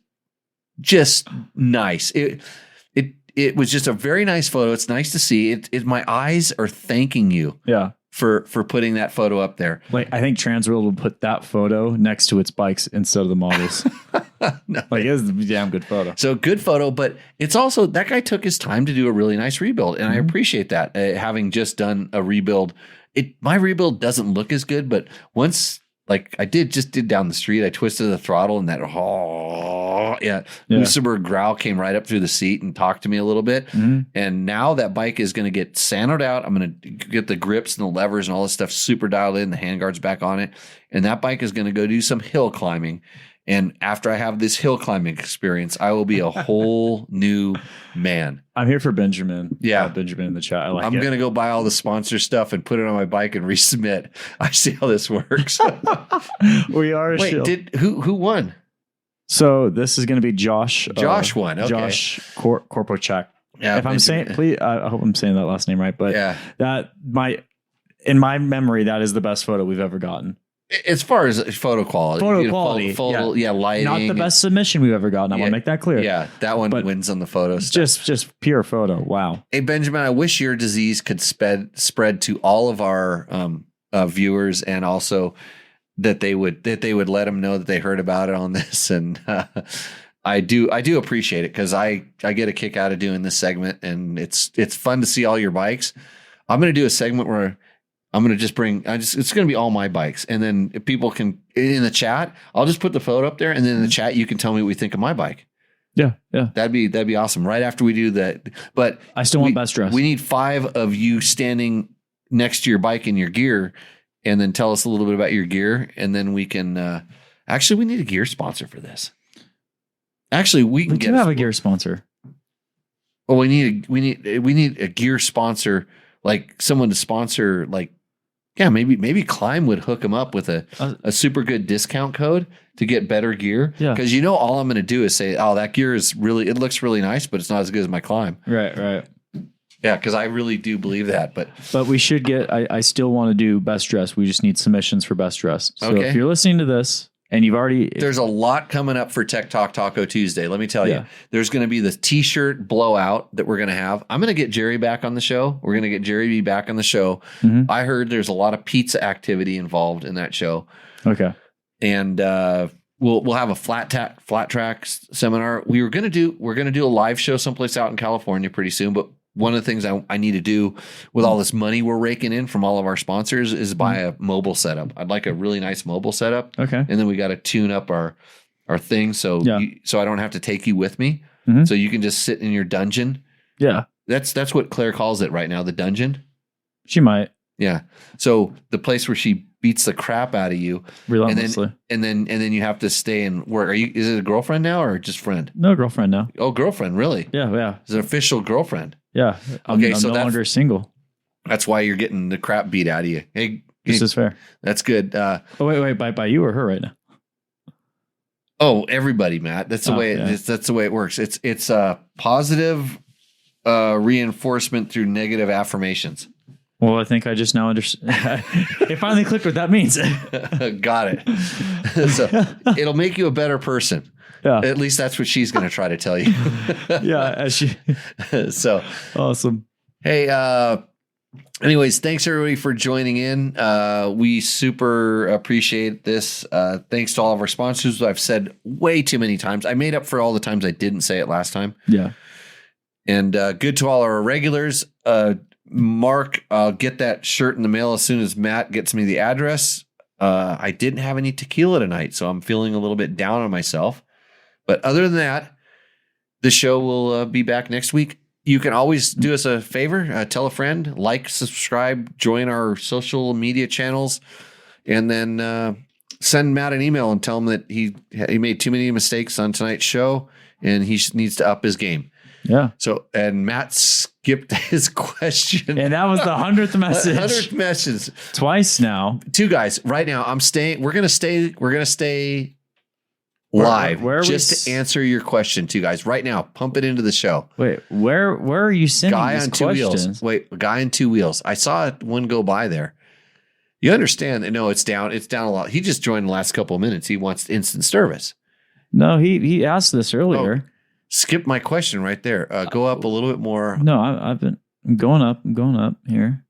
just nice. It was just a very nice photo. It's nice to see. My eyes are thanking you. Yeah. For putting that photo up there. Like, I think Transworld will put that photo next to its bikes instead of the models. No. Like, it was a damn good photo. So good photo, but it's also, that guy took his time to do a really nice rebuild. And I appreciate that. Having just done a rebuild, my rebuild doesn't look as good, but once, like I did down the street, I twisted the throttle and that, Lucifer growl came right up through the seat and talked to me a little bit. And now that bike is going to get sanded out. I'm going to get the grips and the levers and all this stuff super dialed in, the handguards back on it. And that bike is going to go do some hill climbing. And after I have this hill climbing experience, I will be a whole new man. I'm here for Benjamin. Yeah. Benjamin in the chat. I'm going to go buy all the sponsor stuff and put it on my bike and resubmit. I see how this works. We are. Wait, who won? So this is going to be Josh. Josh won. Okay. Josh Korpochak. Yeah. If I'm saying, please, I hope I'm saying that last name right. But in my memory, that is the best photo we've ever gotten. As far as photo quality, lighting. Not the best submission we've ever gotten. I want to make that clear. Yeah, that one wins on the photo stuff. Just pure photo. Wow. Hey, Benjamin, I wish your disease could spread to all of our viewers, and also that they would let them know that they heard about it on this. And I do appreciate it, because I get a kick out of doing this segment, and it's fun to see all your bikes. I'm going to do a segment where I'm going to just it's going to be all my bikes. And then if people can, in the chat, I'll just put the photo up there. And then in the chat, you can tell me what you think of my bike. Yeah. Yeah. That'd be awesome. Right after we do that. But I still want best dress. We need 5 of you standing next to your bike in your gear, and then tell us a little bit about your gear. And then we can, actually, we need a gear sponsor for this. Actually, we can have a gear sponsor. Well, we need a gear sponsor, like someone to sponsor, like, yeah, maybe Climb would hook them up with a super good discount code to get better gear. Yeah. Because all I'm going to do is say, oh, that gear is it looks really nice, but it's not as good as my Climb. Right. Yeah, because I really do believe that. But we should get, I still want to do best dress. We just need submissions for best dress. So if you're listening to this, and you've already... There's a lot coming up for Tech Talk Taco Tuesday. Let me tell you. There's going to be the T-shirt blowout that we're going to have. I'm going to get Jerry back on the show. We're going to get Jerry B back on the show. I heard there's a lot of pizza activity involved in that show. Okay. And we'll have a flat track seminar. We're going to do a live show someplace out in California pretty soon, but one of the things I need to do with all this money we're raking in from all of our sponsors is buy a mobile setup. I'd like a really nice mobile setup. Okay. And then we got to tune up our thing so I don't have to take you with me. So you can just sit in your dungeon. Yeah. That's what Claire calls it right now, the dungeon. She might. Yeah. So the place where she beats the crap out of you relentlessly. And then you have to stay and work. Is it a girlfriend now or just friend? No, girlfriend now. Oh, girlfriend, really? Yeah. It's an official girlfriend. Yeah. I'm no longer single. That's why you're getting the crap beat out of you. Hey, this is fair. That's good. Wait, by you or her right now? Oh, everybody, Matt. That's the way. That's the way it works. It's positive reinforcement through negative affirmations. Well, I think I just now understand. It finally clicked what that means. Got it. So it'll make you a better person. Yeah. At least that's what she's going to try to tell you. Yeah. So awesome. Hey, anyways, thanks everybody for joining in. We super appreciate this. Thanks to all of our sponsors. I've said way too many times. I made up for all the times I didn't say it last time. Yeah. And good to all our regulars. Mark, I'll get that shirt in the mail as soon as Matt gets me the address. I didn't have any tequila tonight, so I'm feeling a little bit down on myself. But other than that, the show will be back next week. You can always do us a favor, tell a friend, like, subscribe, join our social media channels, and then send Matt an email and tell him that he made too many mistakes on tonight's show and he needs to up his game. Yeah. So, and Matt skipped his question. And that was the 100th message. 100th message. Twice now. 2 guys. Right now, I'm staying. We're going to stay live where are we just to answer your question too, guys. Right now, pump it into the show. Wait, where are you sending Guy these on two questions? wheels. Wait, a guy on two wheels. I saw one go by there. You understand? No, it's down. It's down a lot. He just joined the last couple of minutes. He wants instant service. No, he asked this earlier. Oh, skip my question right there. Go up a little bit more. No, I'm going up. I'm going up here.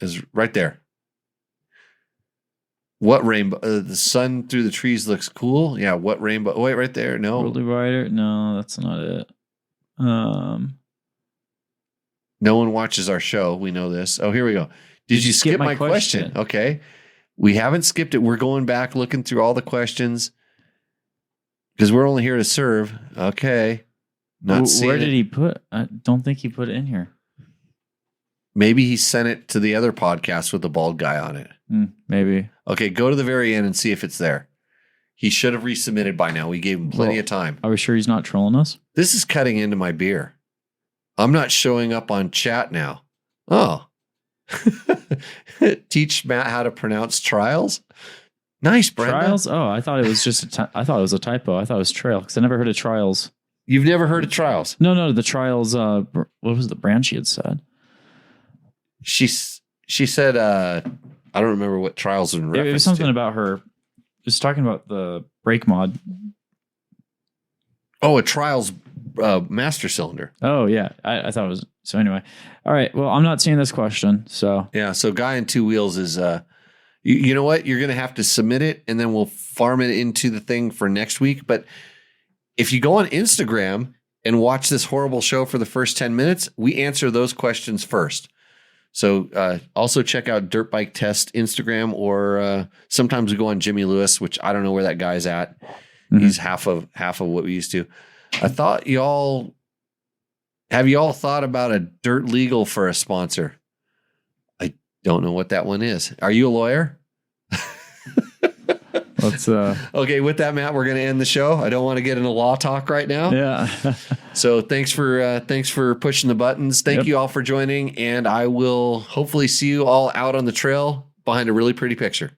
Is right there. What rainbow? The sun through the trees looks cool. Yeah. What rainbow? Oh, wait, right there. No. Worldly Rider? No, that's not it. No one watches our show. We know this. Oh, here we go. Did you skip my question? Okay. We haven't skipped it. We're going back, looking through all the questions because we're only here to serve. Okay. Not seeing Where did it. he put? I don't think he put it in here. Maybe he sent it to the other podcast with the bald guy on it. Maybe. Okay, go to the very end and see if it's there. He should have resubmitted by now. We gave him plenty of time. Are we sure he's not trolling us? This is cutting into my beer. I'm not showing up on chat now. Oh. Teach Matt how to pronounce trials. Nice, Brenda. Trials? Oh, I thought it was just I thought it was a typo. I thought it was trail because I never heard of trials. You've never heard of trials? No, the trials. What was the brand she had said? She said, I don't remember what trials in reference It was something to. about her. It was talking about the brake mod. Oh, a trials master cylinder. Oh, yeah. I thought it was. So anyway. All right. Well, I'm not seeing this question. So Yeah, so guy in two wheels is, you know what? You're going to have to submit it, and then we'll farm it into the thing for next week. But if you go on Instagram and watch this horrible show for the first 10 minutes, we answer those questions first. So also check out Dirt Bike Test Instagram, or sometimes we go on Jimmy Lewis, which I don't know where that guy's at. Mm-hmm. He's half of what we used to. I thought have you all thought about a Dirt Legal for a sponsor? I don't know what that one is. Are you a lawyer? let's Okay, with that, Matt, we're going to end the show. I don't want to get into law talk right now. Yeah. So thanks for pushing the buttons. Thank you all for joining, and I will hopefully see you all out on the trail behind a really pretty picture.